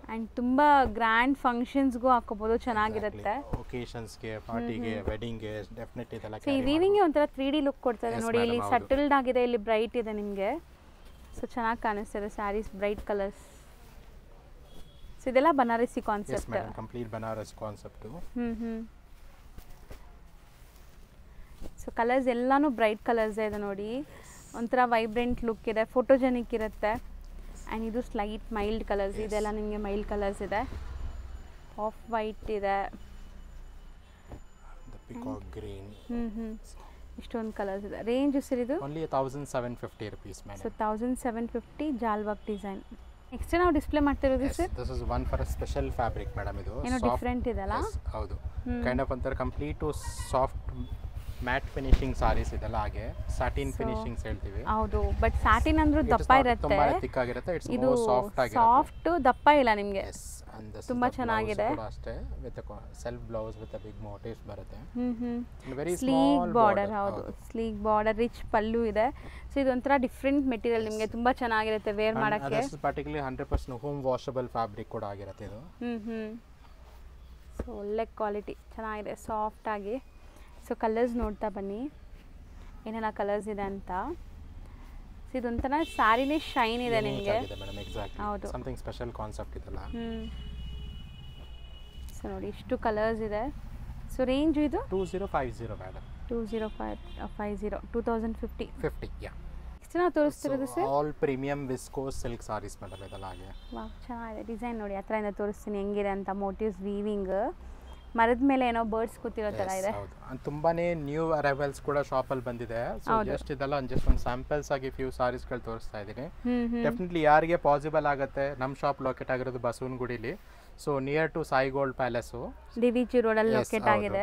A: ಆ್ಯಂಡ್ ತುಂಬ ಗ್ರ್ಯಾಂಡ್ ಫಂಕ್ಷನ್ಸ್ಗೂ ಹಾಕೋಬೋದು, ಚೆನ್ನಾಗಿರುತ್ತೆ.
B: ಒಕೇಶನ್ಸ್ಗೆ, ಪಾರ್ಟಿಗೆ, ವೆಡ್ಡಿಂಗ್ಗೆ ಡೆಫಿನೆಟ್ಲಿ ಇದೆಲ್ಲ.
A: ಸೊ ಈ ವೀವಿಂಗ್ಗೆ ಒಂಥರ 3D ಲುಕ್ ಕೊಡ್ತದೆ ನೋಡಿ. ಇಲ್ಲಿ ಸಟಲ್ಡ್ ಆಗಿದೆ, ಇಲ್ಲಿ ಬ್ರೈಟ್ ಇದೆ ನಿಮಗೆ. ಸೊ ಚೆನ್ನಾಗಿ ಕಾಣಿಸ್ತಿದೆ ಸ್ಯಾರೀಸ್, ಬ್ರೈಟ್ ಕಲರ್ಸ್. ಸೊ ಇದೆಲ್ಲ Banarasi concept.
B: Complete Banaras concept.
A: So colours ಎಲ್ಲಾನು ಬ್ರೈಟ್ ಕಲರ್ಸ್ ಇದೆ ನೋಡಿ. ಒಂಥರ ವೈಬ್ರೆಂಟ್ ಲುಕ್ ಇದೆ, ಫೋಟೋಜೆನಿಕ್ ಇರುತ್ತೆ. ಆ್ಯಂಡ್ ಇದು ಸ್ಲೈಟ್ ಮೈಲ್ಡ್ ಕಲರ್ಸ್. ಇದೆಲ್ಲ ನಿಮಗೆ ಮೈಲ್ಡ್ ಕಲರ್ಸ್ ಇದೆ. ಆಫ್ ವೈಟ್ ಇದೆ,
B: ಪಿಕಾಕ್ ಗ್ರೀನ್.
A: ಇಷ್ಟೊಂದು ಕಲರ್ಸ್ ಇದೆ. ರೇಂಜ್ ಸರ್ ಇದು?
B: Only 1750 rupees madam.
A: ಸೊ 1750 ಜಾಲ್ ವರ್ಕ್ ಡಿಸೈನ್. ನೆಕ್ಸ್ಟ್ ನಾವು ಡಿಸ್ಪ್ಲೇ ಮಾಡ್ತಿರೋದು sir?
B: This is one for a special fabric madam ಇದು.
A: ಏನೋ ಡಿಫ್ರೆಂಟ್ ಇದೆಲ್ಲ.
B: ಹೌದು, ಕೈಂಡ್ ಆಫ್ ಒಂಥರ complete soft matte finishing sarees ಇದೆಲ್ಲ. ಹಾಗೆ ಸ್ಯಾಟಿನ್ ಫಿನಿಶಿಂಗ್ಸ್ ಹೇಳ್ತೀವಿ.
A: ಹೌದು, ಬಟ್ ಸ್ಯಾಟಿನ್ ಅಂದ್ರೂ ದಪ್ಪ ಇರುತ್ತೆ,
B: ತುಂಬಾ ಥಿಕ್ ಆಗಿರುತ್ತೆ. ಇಟ್ಸ್
A: ಇದು
B: ಸಾಫ್ಟ್ ಆಗಿರುತ್ತೆ.
A: ಸಾಫ್ಟ್, ದಪ್ಪ ಇಲ್ಲ ನಿಮಗೆ. ತುಂಬಾ ಚೆನ್ನಾಗಿದೆ
B: ಅಷ್ಟೇ with self blouse with big motifs ಬರುತ್ತೆ. Very
A: sleek border. ಹೌದು, ಸ್ಲೀಕ್ ಬಾರ್ಡರ್, ರಿಚ್ ಪಲ್ಲು ಇದೆ. ಸೊ ಇದೊಂಥರ ಡಿಫ್ರೆಂಟ್ ಮೆಟೀರಿಯಲ್, ನಿಮಗೆ ತುಂಬಾ ಚೆನ್ನಾಗಿರುತ್ತೆ ವೇರ್ ಮಾಡಕ್ಕೆ.
B: ಪರ್ಟಿಕ್ಯುಲರ್ಲಿ 100% ಹೋಮ್ ವಾಷಬಲ್ ಫ್ಯಾಬ್ರಿಕ್ ಕೂಡ ಆಗಿರುತ್ತೆ ಇದು.
A: ಸೊ ಒಳ್ಳೆ ಕ್ವಾಲಿಟಿ, ಚೆನ್ನಾಗಿದೆ, ಸಾಫ್ಟ್ ಆಗಿ. ಸೊ ಕಲರ್ಸ್ ನೋಡ್ತಾ ಬನ್ನಿ ಏನೆಲ್ಲ ಕಲರ್ಸ್ ಇದೆ ಅಂತ. ಸೊ ಇದೊಂಥರ ಸ್ಯಾರಿನೇ ಶೈನ್ ಇದೆ ನಿಮಗೆ.
B: ಹೌದು, ಸಮಥಿಂಗ್ ಸ್ಪೆಷಲ್ ಕಾನ್ಸೆಪ್ಟ್ ಇದಲ್ಲ.
A: ಸೊ ನೋಡಿ ಇಷ್ಟು ಕಲರ್ಸ್ ಇದೆ. ಸೊ ರೇಂಜ್ ಇದು
B: 2050 ಮೇಡಮ್.
A: 2050 2050
B: ಯಾ.
A: ಎಷ್ಟು ನಾವು ತೋರಿಸ್ತಿರೋದು sir?
B: All premium viscose silk saris madam ಇದೆಲ್ಲ. ಹಾಗೆ
A: ವಾಹ್, ಚೆನ್ನಾಗಿದೆ ಡಿಸೈನ್ ನೋಡಿ. ಹತ್ರದಿಂದ ತೋರಿಸ್ತೀನಿ ಹೆಂಗಿದೆ ಅಂತ. ಮೋಟಿವ್ಸ್ ವೀವಿಂಗ್, ಮರದ ಮೇಲೆ ಏನೋ ಬರ್ಡ್ಸ್ ಕೂತಿರೋ ಥರ ಇದೆ.
B: ಹೌದು, ತುಂಬಾನೇ ನ್ಯೂ ಅರೈವಲ್ಸ್ ಕೂಡ ಶಾಪಲ್ಲಿ ಬಂದಿದೆ. ಸೊ ಜಸ್ಟ್ ಇದೆಲ್ಲ ಜಸ್ಟ್ ಒಂದು ಸ್ಯಾಂಪಲ್ಸ್ ಆಗಿ ಫ್ಯೂ ಸಾರೀಸ್ಗಳು ತೋರಿಸ್ತಾ ಇದ್ದೀನಿ. ಡೆಫಿನೆಟ್ಲಿ ಯಾರಿಗೆ ಪಾಸಿಬಲ್ ಆಗುತ್ತೆ, ನಮ್ಮ ಶಾಪ್ ಲೊಕೇಟ್ ಆಗಿರೋದು ಬಸವನಗುಡಿಲಿ. So near to Sai gold palace,
A: DVG. ರೋಡಲ್ಲಿ ಲೊಕೇಟ್ ಆಗಿದೆ.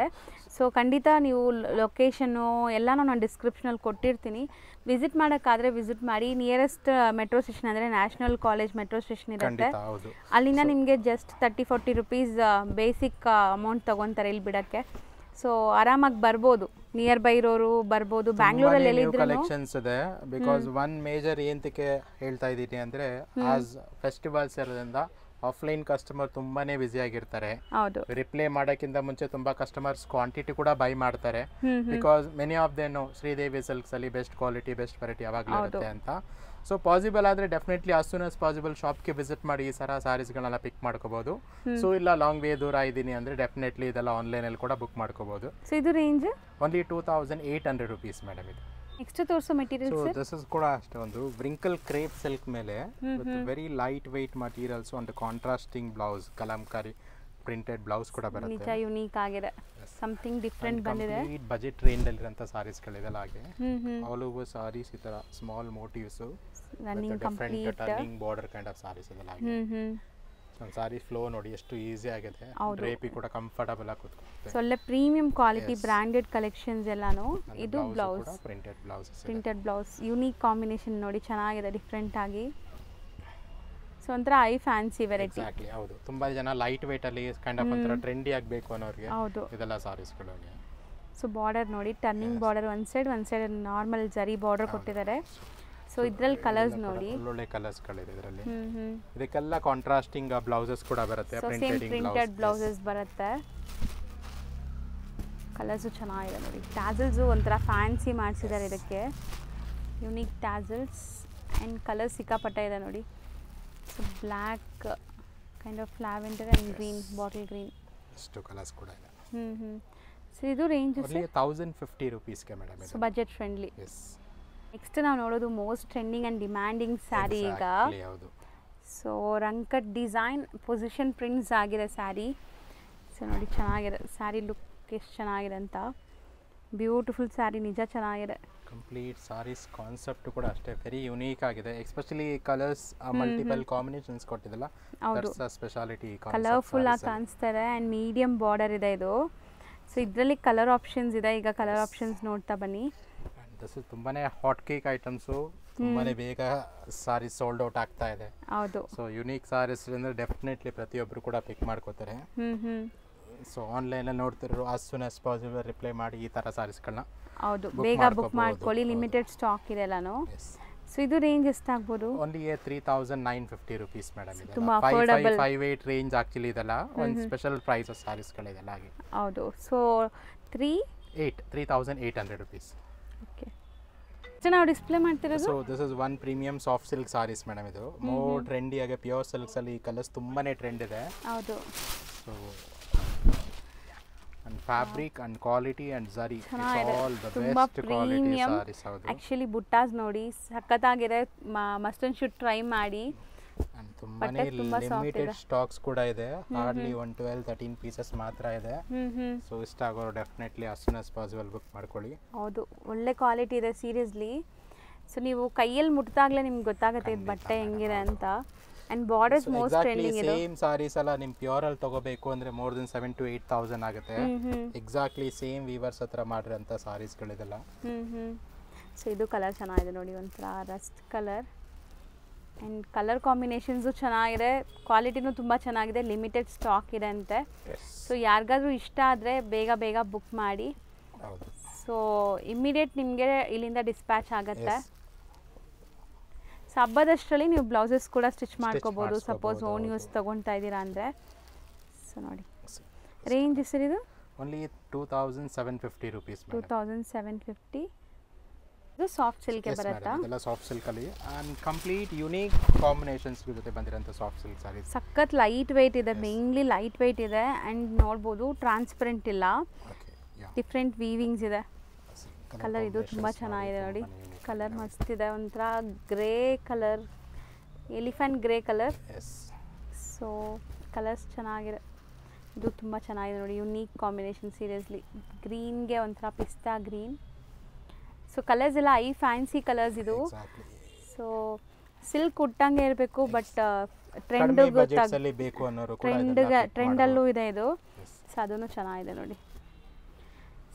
A: ಸೊ ಖಂಡಿತ ನೀವು ಲೊಕೇಶನ್ನು ಎಲ್ಲನೂ ನಾನು ಡಿಸ್ಕ್ರಿಪ್ಷನಲ್ಲಿ ಕೊಟ್ಟಿರ್ತೀನಿ. ವಿಸಿಟ್ ಮಾಡೋಕ್ಕಾದರೆ ವಿಸಿಟ್ ಮಾಡಿ. ನಿಯರೆಸ್ಟ್ ಮೆಟ್ರೋ ಸ್ಟೇಷನ್ ಅಂದರೆ ನ್ಯಾಷನಲ್ ಕಾಲೇಜ್ ಮೆಟ್ರೋ ಸ್ಟೇಷನ್ ಇರುತ್ತೆ. ಅಲ್ಲಿಂದ ನಿಮಗೆ ಜಸ್ಟ್ 30-40 ರುಪೀಸ್ ಬೇಸಿಕ್ ಅಮೌಂಟ್ ತೊಗೊತಾರೆ ಇಲ್ಲಿ ಬಿಡೋಕ್ಕೆ. ಸೊ ಆರಾಮಾಗಿ ಬರ್ಬೋದು, ನಿಯರ್ ಬೈ ಇರೋರು ಬರ್ಬೋದು. ಬ್ಯಾಂಗ್ಳೂರಲ್ಲಿ ಎಲ್ಲಿದ್ರು
B: ಕಲೆಕ್ಷನ್ಸ್ ಇದೆ. ಬಿಕಾಸ್ ಒನ್ ಮೇಜರ್ ಏನಕ್ಕೆ ಹೇಳ್ತಾ ಇದ್ದೀನಿ ಅಂದರೆ, ಆಸ್ ಫೆಸ್ಟಿವಲ್ಸ್ ಇರೋದ್ರಿಂದ ಆಫ್ಲೈನ್ ಕಸ್ಟಮರ್ ತುಂಬಾನೇ ಬ್ಯುಸಿ ಆಗಿರ್ತಾರೆ. ರಿಪ್ಲೈ ಮಾಡೋಕ್ಕಿಂತ ಮುಂಚೆ ತುಂಬಾ ಕಸ್ಟಮರ್ಸ್ ಕ್ವಾಂಟಿಟಿ ಕೂಡ ಬೈ ಮಾಡ್ತಾರೆ. Because many of they know Sridevi silks ಅಲ್ಲಿ ಬೆಸ್ಟ್ ಕ್ವಾಲಿಟಿ ಬೆಸ್ಟ್ ವೆರೈಟಿ ಯಾವಾಗಲೂ ಇರುತ್ತೆ ಅಂತ. ಸೊ ಪಾಸಿಬಲ್ ಆದರೆ definitely as soon as possible ಶಾಪ್ಗೆ ವಿಸಿಟ್ ಮಾಡಿ ಈ ಸರ ಸಾರೀಸ್ಗಳನ್ನೆಲ್ಲ ಪಿಕ್ ಮಾಡ್ಕೋಬಹುದು. ಸೊ ಇಲ್ಲ ಲಾಂಗ್ ವೇ ದೂರ ಇದ್ದೀನಿ ಅಂದರೆ ಡೆಫಿನೆಟ್ಲಿ ಇದೆಲ್ಲ ಆನ್ಲೈನಲ್ಲಿ ಕೂಡ ಬುಕ್ ಮಾಡ್ಕೋಬಹುದು.
A: ಸೊ ಇದು ರೇಂಜ್
B: ಓನ್ಲಿ 2800 ರುಪೀಸ್ ಮೇಡಮ್ ಇದು.
A: ನೆಕ್ಸ್ಟ್ ತೋರಿಸೋ ಮೆಟೀರಿಯಲ್
B: ಸೊ ದಿಸ್ ಇಸ್ ಕೂಡ ಅಷ್ಟೇ ಒಂದು ವ್ರಿಂಕಲ್ ಕ್ರೇಪ್ ಸಿಲ್ಕ್ ಮೇಲೆ with very light weight materials ಒಂದು contrasting blouse, kalamkari printed blouse ಕೂಡ ಬರುತ್ತೆ.
A: ನಿಜ ಯೂನಿಕ್ ಆಗಿದೆ, ಸಮಥಿಂಗ್ ಡಿಫರೆಂಟ್ ಬಂದಿದೆ.
B: ಬಜೆಟ್ ರೇಂಜ್ ಅಲ್ಲಿ ಇರುವಂತ ಸಾರೀಸ್ ಗಳಿದೆಲ್ಲ. ಹಾಗೆ ಆಲ್ ಓವರ್ ಸಾರೀಸ್ ಈ ತರ small motifs
A: running complete
B: turning border kind of sarees ಇದೆಲ್ಲ. ಹಾಗೆ ಸಾರಿ ಫ್ಲೋ ನೋಡಿ ಎಷ್ಟು ಈಸಿ ಆಗಿದೆ. ಡ್ರೇಪಿ ಕೂಡ ಕಂಫರ್ಟಬಲ್ ಆಗಿ ಕೂತ್ಕೊಳ್ಳುತ್ತೆ.
A: ಒಳ್ಳೆ ಪ್ರೀಮಿಯಂ ಕ್ವಾಲಿಟಿ ಬ್ರಾಂಡೆಡ್ ಕಲೆಕ್ಷನ್ಸ್ ಎಲ್ಲಾನು. ಇದು blouse, printed blouse, unique combination ನೋಡಿ, ಚೆನ್ನಾಗಿದೆ ಡಿಫರೆಂಟ್ ಆಗಿ. ಸೊ ಒಂಥರ ಐ ಫ್ಯಾನ್ಸಿ ವೆರೈಟಿ.
B: ಎಕ್ಸಾಕ್ಟ್ಲಿ, ಹೌದು. ತುಂಬಾ ಜನ ಲೈಟ್ ವೇಟ್ ಅಲ್ಲಿ ಕೈಂಡ್ ಆಫ್ ಒಂಥರ ಟ್ರೆಂಡಿ ಆಗಬೇಕು ಅನ್ನೋರಿಗೆ ಇದೆಲ್ಲ ಸಾರೀಸ್ಗಳು.
A: ಸೊ ಬಾರ್ಡರ್ ನೋಡಿ, turning border, one side normal ಜರಿ ಬಾರ್ಡರ್ ಕೊಟ್ಟಿದ್ದಾರೆ. ಸೊ ಇದ್ರಲ್ಲಿ ಕಲರ್ಸ್ ನೋಡಿ,
B: ಒಳ್ಳೆ ಕಲರ್ಸ್ ಗಳಿದೆ ಇದರಲ್ಲಿ. ಇದಕ್ಕೆಲ್ಲ ಕಾಂಟ್ರಾಸ್ಟಿಂಗ್ ಬ್ಲೌಸಸ್ ಕೂಡ ಬರುತ್ತೆ,
A: ಪ್ರಿಂಟೆಡ್ ಬ್ಲೌಸಸ್ ಬರುತ್ತೆ. ಕಲರ್ಸ್ ಚೆನ್ನಾಗಿದೆ ನೋಡಿ. ಟ್ಯಾಸಲ್ಸ್ ಒಂಥರ ಫ್ಯಾನ್ಸಿ ಮಾಡಿಸಿದ್ದಾರೆ ಇದಕ್ಕೆ, ಯೂನಿಕ್ ಟ್ಯಾಸಲ್ಸ್ ಆ್ಯಂಡ್ ಕಲರ್ಸ್ ಸಿಕ್ಕಾಪಟ್ಟೆ ಇದೆ ನೋಡಿ. So black, kind of lavender and green, bottle green,
B: ಇಷ್ಟು ಕಲರ್ಸ್ ಕೂಡ ಇದೆ.
A: ಸೊ ಇದು ರೇಂಜ್
B: 1050 ರುಪೀಸ್ಗೆ madam.
A: So budget friendly. Next ನಾವು ನೋಡೋದು most trending and demanding sari ಈಗ. ಸೊ ರಂಕಟ್ ಡಿಸೈನ್ ಪೊಸಿಷನ್ ಪ್ರಿಂಟ್ಸ್ ಆಗಿದೆ ಸ್ಯಾರಿ. ಸೊ ನೋಡಿ ಚೆನ್ನಾಗಿದೆ ಸ್ಯಾರಿ, ಲುಕ್ ಎಷ್ಟು ಚೆನ್ನಾಗಿದೆ ಅಂತ. ಬ್ಯೂಟಿಫುಲ್ ಸ್ಯಾರಿ, ನಿಜ ಚೆನ್ನಾಗಿದೆ.
B: ಕಂಪ್ಲೀಟ್ ಸಾರೀಸ್ ಕಾನ್ಸೆಪ್ಟ್ ಕೂಡ ಅಷ್ಟೇ ವೆರಿ ಯುನೀಕ್ ಆಗಿದೆ. ಎಸ್ಪೆಷಲಿ ಕಲರ್ಸ್ ಮಲ್ಟಿಪಲ್ ಕಾಂಬಿನೇಷನ್ಸ್ ಕೊಟ್ಟಿದ್ದಲ್ಲ, ದಟ್ಸ್ ಅ ಸ್ಪೆಷಾಲಿಟಿ.
A: ಕಲರ್ಫುಲ್ ಆಗಿ ಕಾಣಿಸ್ತಾ ಇದೆ ಆ್ಯಂಡ್ ಮೀಡಿಯಂ ಬಾರ್ಡರ್ ಇದೆ ಇದು. ಸೊ ಇದರಲ್ಲಿ ಕಲರ್ ಆಪ್ಷನ್ಸ್ ಇದೆ. ಈಗ ಕಲರ್ ಆಪ್ಷನ್ಸ್ ನೋಡ್ತಾ ಬನ್ನಿ.
B: ತುಂಬಾನೇ ಹಾಟ್ ಕೇಕ್ ಐಟಮ್ಸು, ತುಂಬಾನೇ ಬೇಗ ಸಾರೀಸ್ ಸೋಲ್ಡ್ ಔಟ್ ಆಗ್ತಾ ಇದೆ.
A: ಹೌದು.
B: ಸೊ ಯುನೀಕ್ ಸಾರೀಸ್ ಅಂದ್ರೆ ಡೆಫಿನೆಟ್ಲಿ ಪ್ರತಿಯೊಬ್ಬರು ಕೂಡ ಪಿಕ್ ಮಾಡ್ಕೋತಾರೆ. ಸೊ ಆನ್ಲೈನಲ್ಲಿ ನೋಡ್ತಿರೋ as soon as possible reply ಮಾಡಿ ಈ ಥರ ಸಾರೀಸ್ಗಳನ್ನ
A: ಹೌದು ಬೇಗ ಬುಕ್ ಮಾಡ್ಕೊಳ್ಳಿ. ಲಿಮಿಟೆಡ್ ಸ್ಟಾಕ್ ಇದೆ ಎಲ್ಲಾನು. ಸೊ ಇದು ರೇಂಜ್ ಎಷ್ಟಾಗ್ಬೋದು?
B: Only 3950 rupees madam. ಇದು
A: ತುಂಬಾ ಅಫೋರ್ಡಬಲ್
B: 58 ರೇಂಜ್ ಆಕ್ಚುಲಿ ಇದೆಲ್ಲ ಒಂದು ಸ್ಪೆಷಲ್ ಪ್ರೈಸ್ ಸಾರೀಸ್ಗಳಿದೆಲ್ಲ. ಹಾಗೆ
A: ಹೌದು. So
B: 3800 rupees.
A: ಓಕೆ, ನಾವು ಡಿಸ್ಪ್ಲೇ ಮಾಡ್ತಿರೋದು.
B: So this is one premium soft silk saris madam. ಇದು ಮೋರ್ ಟ್ರೆಂಡಿ ಆಗಿ ಪ್ಯೂರ್ ಸಿಲ್ಕ್ಸ್ ಅಲ್ಲಿ ಕಲರ್ಸ್ ತುಂಬಾನೇ ಟ್ರೆಂಡ್ ಇದೆ.
A: ಹೌದು.
B: So and fabric and quality and zari, it's all the best quality sarees.
A: Actually buttas ನೋಡಿ ಸಕ್ಕತ್ತಾಗಿದೆ, ಮಸ್ಟ್ ಅಂಡ್ ಶುಡ್ ಟ್ರೈ ಮಾಡಿ.
B: and ತುಂಬಾನೇ ಲಿಮಿಟೆಡ್ ಸ್ಟಾಕ್ಸ್ ಕೂಡ ಇದೆ. ಹಾರ್ಡ್ಲಿ 12-13 ಪೀಸಸ್ ಮಾತ್ರ ಇದೆ. ಸೊ ಇಷ್ಟ ಆಗೋರು definitely as soon as possible book ಮಾಡ್ಕೊಳ್ಳಿ.
A: ಹೌದು, ಒಳ್ಳೆ ಕ್ವಾಲಿಟಿ ಇದೆ ಸೀರಿಯಸ್ಲಿ. ಸೊ ನೀವು ಕೈಯಲ್ಲಿ ಮುಟ್ಟಾಗಲೇ ನಿಮ್ಗೆ ಗೊತ್ತಾಗುತ್ತೆ ಇದು ಬಟ್ಟೆ ಹೆಂಗಿದೆ ಅಂತ. and borders most trending ಇದೆ.
B: ಸೇಮ್ ಸಾರೀಸ್ ಎಲ್ಲ ನಿಮ್ ಪ್ಯೂರ್ ಅಲ್ಲಿ ತಗೋಬೇಕು ಅಂದ್ರೆ more than 7,000 to 8,000 ಆಗುತ್ತೆ. ಎಕ್ಸಾಕ್ಟ್ಲಿ ಸೇಮ್ ವೀವರ್ಸ್ ಹತ್ರ ಮಾಡಿರೋಂಥ ಸಾರೀಸ್ಗಳಿದೆಲ್ಲ.
A: ಸೊ ಇದು ಕಲರ್ ಚೆನ್ನಾಗಿದೆ ನೋಡಿ, ಒಂಥರ Rust colour. And colour combinations ಚೆನ್ನಾಗಿದೆ, ಕ್ವಾಲಿಟಿನೂ ತುಂಬ ಚೆನ್ನಾಗಿದೆ, ಲಿಮಿಟೆಡ್ ಸ್ಟಾಕ್ ಇದೆ ಅಂತೆ. ಸೊ ಯಾರಿಗಾದ್ರೂ ಇಷ್ಟ ಆದರೆ ಬೇಗ ಬೇಗ ಬುಕ್ ಮಾಡಿ. ಸೊ ಇಮ್ಮಿಡಿಯೇಟ್ ನಿಮಗೆ ಇಲ್ಲಿಂದ ಡಿಸ್ಪ್ಯಾಚ್ ಆಗುತ್ತೆ. ಸೊ ಹಬ್ಬದಷ್ಟರಲ್ಲಿ ನೀವು ಬ್ಲೌಸಸ್ ಕೂಡ ಸ್ಟಿಚ್ ಮಾಡ್ಕೋಬೋದು, ಸಪೋಸ್ ಓನ್ ಯೂಸ್ ತೊಗೊಳ್ತಾ ಇದ್ದೀರಾ ಅಂದರೆ. ಸೊ ನೋಡಿ ರೇಂಜ್ ಸರ್ ಇದು
B: ಓನ್ಲಿ 2750 ರೂಪೀಸ್.
A: 2750. ಇದು ಸಾಫ್ಟ್ ಸಿಲ್ಕೆ ಬರುತ್ತಾ?
B: ಇದೆಲ್ಲ ಸಾಫ್ಟ್ ಸಿಲ್ಕಲ್ಲಿ ಆ್ಯಂಡ್ ಕಂಪ್ಲೀಟ್ ಯೂನಿಕ್ ಕಾಂಬಿನೇಷನ್ಸ್ ಜೊತೆ ಬಂದಿರೋಂಥ ಸಾಫ್ಟ್ ಸಿಲ್ಕ್ ಸಾರೀಸ್.
A: ಸಖತ್ ಲೈಟ್ ವೆಯ್ಟ್ ಇದೆ, ಮೇನ್ಲಿ ಲೈಟ್ ವೆಯ್ಟ್ ಇದೆ. ಆ್ಯಂಡ್ ನೋಡ್ಬೋದು ಟ್ರಾನ್ಸ್ಪರೆಂಟ್ ಇಲ್ಲ, ಡಿಫ್ರೆಂಟ್ ವೀವಿಂಗ್ಸ್ ಇದೆ. ಕಲರ್ ಇದು ತುಂಬ ಚೆನ್ನಾಗಿದೆ ನೋಡಿ, ಕಲರ್ ಮಸ್ತಿದೆ, ಒಂಥರ grey colour, elephant grey colour. So colours ಚೆನ್ನಾಗಿದೆ, ಇದು ತುಂಬ ಚೆನ್ನಾಗಿದೆ ನೋಡಿ, ಯುನೀಕ್ ಕಾಂಬಿನೇಷನ್ ಸೀರಿಯಸ್ಲಿ. ಗ್ರೀನ್ಗೆ ಒಂಥರ ಪಿಸ್ತಾ ಗ್ರೀನ್. ಸೊ ಕಲರ್ಸ್ ಎಲ್ಲ ಫ್ಯಾನ್ಸಿ ಕಲರ್ಸ್ ಇದು. ಸೊ ಸಿಲ್ಕ್ ಉಟ್ಟಂಗೆ ಇರಬೇಕು, ಬಟ್ ಟ್ರೆಂಡಲ್ಲೂ ಇದೆ ಇದು. ಸೊ ಅದೂ ಚೆನ್ನಾಗಿದೆ ನೋಡಿ.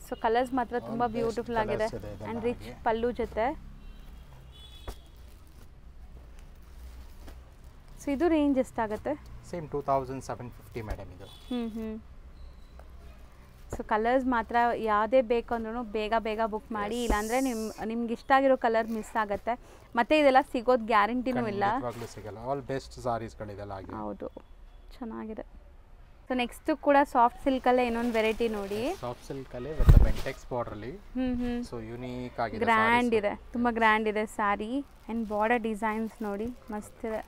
A: ಸೊ ಕಲರ್ಸ್ ಮಾತ್ರ ತುಂಬ ಬ್ಯೂಟಿಫುಲ್ ಆಗಿದೆ ಆ್ಯಂಡ್ ರಿಚ್ ಪಲ್ಲು ಜೊತೆ. ಸೊ ಇದು ರೇಂಜ್ ಎಷ್ಟಾಗುತ್ತೆ?
B: ಸೇಮ್ 2750 ಮೇಡಮ್ ಇದು.
A: ಸೊ ಕಲರ್ಸ್ ಮಾತ್ರ ಯಾವುದೇ ಬೇಕು ಅಂದ್ರೂ ಬೇಗ ಬೇಗ ಬುಕ್ ಮಾಡಿ, ಇಲ್ಲಾಂದರೆ ನಿಮ್ಗೆ ಇಷ್ಟ ಆಗಿರೋ ಕಲರ್ ಮಿಸ್ ಆಗುತ್ತೆ. ಮತ್ತು ಇದೆಲ್ಲ ಸಿಗೋದು ಗ್ಯಾರಂಟಿನೂ ಇಲ್ಲ,
B: ಸಿಗಲ್ಲ. ಆಲ್ ಬೆಸ್ಟ್ ಸಾರೀಸ್ಗಳಿದೆಲ್ಲ ಆಗಿ.
A: ಹೌದು, ಚೆನ್ನಾಗಿದೆ. ಸೊ ನೆಕ್ಸ್ಟ್ ಕೂಡ ಸಾಫ್ಟ್ ಸಿಲ್ಕಲ್ಲೇ ಇನ್ನೊಂದು ವೆರೈಟಿ ನೋಡಿ.
B: ಸಾಫ್ಟ್ ಸಿಲ್ಕಲ್ಲೇ ವಿತ್ ಬೆಂಟೆಕ್ಸ್ ಬಾರ್ಡರ್ಲಿ. ಸೊ ಯೂನಿಕ್ ಆಗಿದೆ,
A: ಗ್ರ್ಯಾಂಡ್ ಇದೆ, ತುಂಬ ಗ್ರ್ಯಾಂಡ್ ಇದೆ ಸ್ಯಾರಿ. ಆ್ಯಂಡ್ ಬಾರ್ಡರ್ ಡಿಸೈನ್ಸ್ ನೋಡಿ ಮಸ್ತ್ ಇದೆ.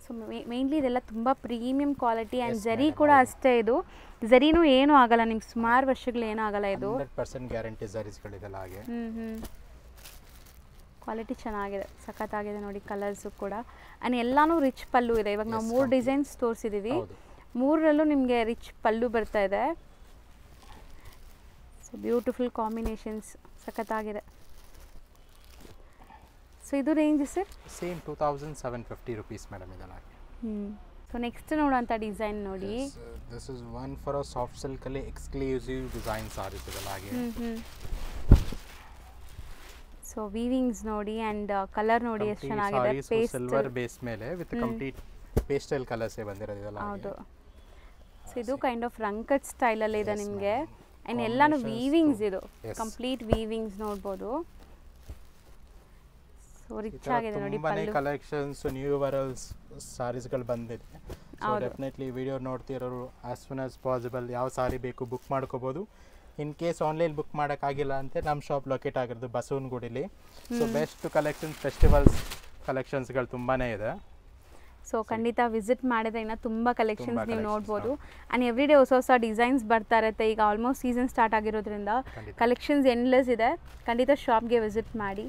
A: ಸೊ ಮೇನ್ಲಿ ಇದೆಲ್ಲ ತುಂಬ ಪ್ರೀಮಿಯಂ ಕ್ವಾಲಿಟಿ ಆ್ಯಂಡ್ ಜರಿ ಕೂಡ ಅಷ್ಟೇ. ಇದು ಜರಿನೂ ಏನೂ ಆಗಲ್ಲ ನಿಮ್ಗೆ, ಸುಮಾರು ವರ್ಷಗಳು ಏನೂ ಆಗಲ್ಲ. ಇದು
B: 100% ಗ್ಯಾರಂಟಿ ಜರೀಸ್ಗಳಿದೆಲ್ಲ ಹಾಗೆ.
A: ಕ್ವಾಲಿಟಿ ಚೆನ್ನಾಗಿದೆ, ಸಖತ್ತಾಗಿದೆ ನೋಡಿ. ಕಲರ್ಸು ಕೂಡ ಆ್ಯಂಡ್ ಎಲ್ಲನೂ ರಿಚ್ ಪಲ್ಲು ಇದೆ. ಇವಾಗ ನಾವು 3 ಡಿಸೈನ್ಸ್ ತೋರಿಸಿದ್ದೀವಿ, 3ರಲ್ಲೂ ನಿಮಗೆ ರಿಚ್ ಪಲ್ಲು ಬರ್ತಾ ಇದೆ. ಸೊ ಬ್ಯೂಟಿಫುಲ್ ಕಾಂಬಿನೇಷನ್ಸ್, ಸಖತ್ತಾಗಿದೆ. ಸೊ ಇದು range sir?
B: Same 2750 rupees madam ಇದೆಲ್ಲ.
A: ಸೊ ನೆಕ್ಸ್ಟ್ ನೋಡುವಂಥ ಡಿಸೈನ್ ನೋಡಿ.
B: This is one for a soft ಸಿಲ್ಕಲ್ಲಿ ಎಕ್ಸ್ಕ್ಲೂಸಿವ್ ಡಿಸೈನ್ ಸಾರೀಸ್ ಇದೆಲ್ಲ ಹಾಗೆ.
A: ಸೊ ವೀವಿಂಗ್ಸ್ ನೋಡಿ ಆ್ಯಂಡ್ ಕಲರ್ ನೋಡಿ ಎಷ್ಟು ಚೆನ್ನಾಗಿದೆ.
B: ಪೇಸ್ಟ್ ಸಿಲ್ವರ್ ಬೇಸ್ ಮೇಲೆ ವಿತ್ ಕಂಪ್ಲೀಟ್ ಪೇಸ್ಟಲ್ ಕಲರ್ಸೇ ಬಂದಿರೋದು ಇದೆಲ್ಲ.
A: ಹೌದು. ಸೊ ಇದು ಕೈಂಡ್ ಆಫ್ ರಂಕಟ್ ಸ್ಟೈಲಲ್ಲಿ ಇದೆ ನಿಮಗೆ. ಆ್ಯಂಡ್ ಎಲ್ಲಾನು ವೀವಿಂಗ್ಸ್, ಇದು ಕಂಪ್ಲೀಟ್ ವೀವಿಂಗ್ಸ್ ನೋಡ್ಬೋದು. ಸೊ ರಿಚ್ ಆಗಿದೆ ನೋಡಿ.
B: ತುಂಬಾನೇ ಕಲೆಕ್ಷನ್ಸ್ ನ್ಯೂ ವರಲ್ಸ್ ಸಾರೀಸ್ಗಳು ಬಂದಿದೆ. ಸೊ ಡೆಫಿನೆಟ್ಲಿ ವಿಡಿಯೋ ನೋಡ್ತಿರೋರು ಆಸ್ ಸೂನ್ ಆಸ್ ಪಾಸಿಬಲ್ ಯಾವ ಸಾರಿ ಬೇಕು ಬುಕ್ ಮಾಡ್ಕೋಬೋದು. ಇನ್ ಕೇಸ್ ಆನ್ಲೈನ್ ಬುಕ್ ಮಾಡೋಕ್ಕಾಗಿಲ್ಲ ಅಂತ ನಮ್ಮ ಶಾಪ್ ಲೊಕೇಟ್ ಆಗಿರೋದು ಬಸವನಗುಡಿಲಿ. ಸೊ ಬೆಸ್ಟ್ ಕಲೆಕ್ಷನ್ಸ್, ಫೆಸ್ಟಿವಲ್ಸ್ ಕಲೆಕ್ಷನ್ಸ್ಗಳು ತುಂಬಾ ಇದೆ.
A: ಸೊ ಖಂಡಿತ ವಿಸಿಟ್ ಮಾಡಿದ್ರೆ ಇನ್ನೂ ತುಂಬ ಕಲೆಕ್ಷನ್ಸ್ ನೀವು ನೋಡ್ಬೋದು. ಆ್ಯಂಡ್ ಎವ್ರಿ ಡೇ ಹೊಸ ಹೊಸ ಡಿಸೈನ್ಸ್ ಬರ್ತಾ ಇರುತ್ತೆ. ಈಗ ಆಲ್ಮೋಸ್ಟ್ ಸೀಸನ್ ಸ್ಟಾರ್ಟ್ ಆಗಿರೋದ್ರಿಂದ ಕಲೆಕ್ಷನ್ಸ್ ಎಂಡ್ಲೆಸ್ ಇದೆ. ಖಂಡಿತ ಶಾಪ್ಗೆ ವಿಸಿಟ್ ಮಾಡಿ.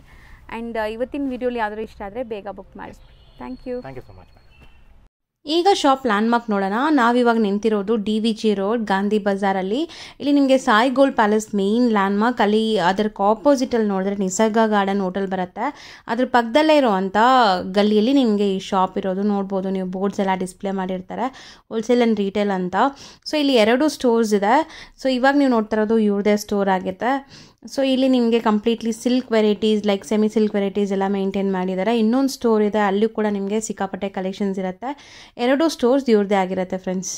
A: ಆ್ಯಂಡ್ ಇವತ್ತಿನ ವಿಡಿಯೋಲಿ ಯಾವ್ದಾದ್ರು ಇಷ್ಟ ಆದರೆ ಬೇಗ ಬುಕ್ ಮಾಡಿ. Thank you
B: so much.
C: ಈಗ ಶಾಪ್ ಲ್ಯಾಂಡ್ಮಾರ್ಕ್ ನೋಡೋಣ. ನಾವಿವಾಗ ನಿಂತಿರೋದು DVG ರೋಡ್ ಗಾಂಧಿ ಬಜಾರಲ್ಲಿ. ಇಲ್ಲಿ ನಿಮಗೆ Sai gold palace main landmark. ಅಲ್ಲಿ ಅದಕ್ಕೆ ಆಪೋಸಿಟಲ್ಲಿ ನೋಡಿದ್ರೆ ನಿಸರ್ಗ ಗಾರ್ಡನ್ ಹೋಟೆಲ್ ಬರುತ್ತೆ. ಅದ್ರ ಪಕ್ಕದಲ್ಲೇ ಇರೋವಂಥ ಗಲ್ಲಿಯಲ್ಲಿ ನಿಮಗೆ ಈ ಶಾಪ್ ಇರೋದು ನೋಡ್ಬೋದು. ನೀವು ಬೋರ್ಡ್ಸ್ ಎಲ್ಲ ಡಿಸ್ಪ್ಲೇ ಮಾಡಿರ್ತಾರೆ, ಹೋಲ್ಸೇಲ್ ಆ್ಯಂಡ್ ರೀಟೇಲ್ ಅಂತ. ಸೊ ಇಲ್ಲಿ 2 ಸ್ಟೋರ್ಸ್ ಇದೆ. ಸೊ ಇವಾಗ ನೀವು ನೋಡ್ತಾ ಇರೋದು ಇವ್ರದೇ ಸ್ಟೋರ್ ಆಗುತ್ತೆ. ಸೊ ಇಲ್ಲಿ ನಿಮಗೆ completely silk varieties like semi silk varieties ಎಲ್ಲ ಮೇಂಟೈನ್ ಮಾಡಿದ್ದಾರೆ. ಇನ್ನೊಂದು ಸ್ಟೋರ್ ಇದೆ, ಅಲ್ಲಿ ಕೂಡ ನಿಮಗೆ ಸಿಕ್ಕಾಪಟ್ಟೆ ಕಲೆಕ್ಷನ್ಸ್ ಇರುತ್ತೆ. 2 ಸ್ಟೋರ್ಸ್ ಇವ್ರದ್ದೇ ಆಗಿರುತ್ತೆ ಫ್ರೆಂಡ್ಸ್.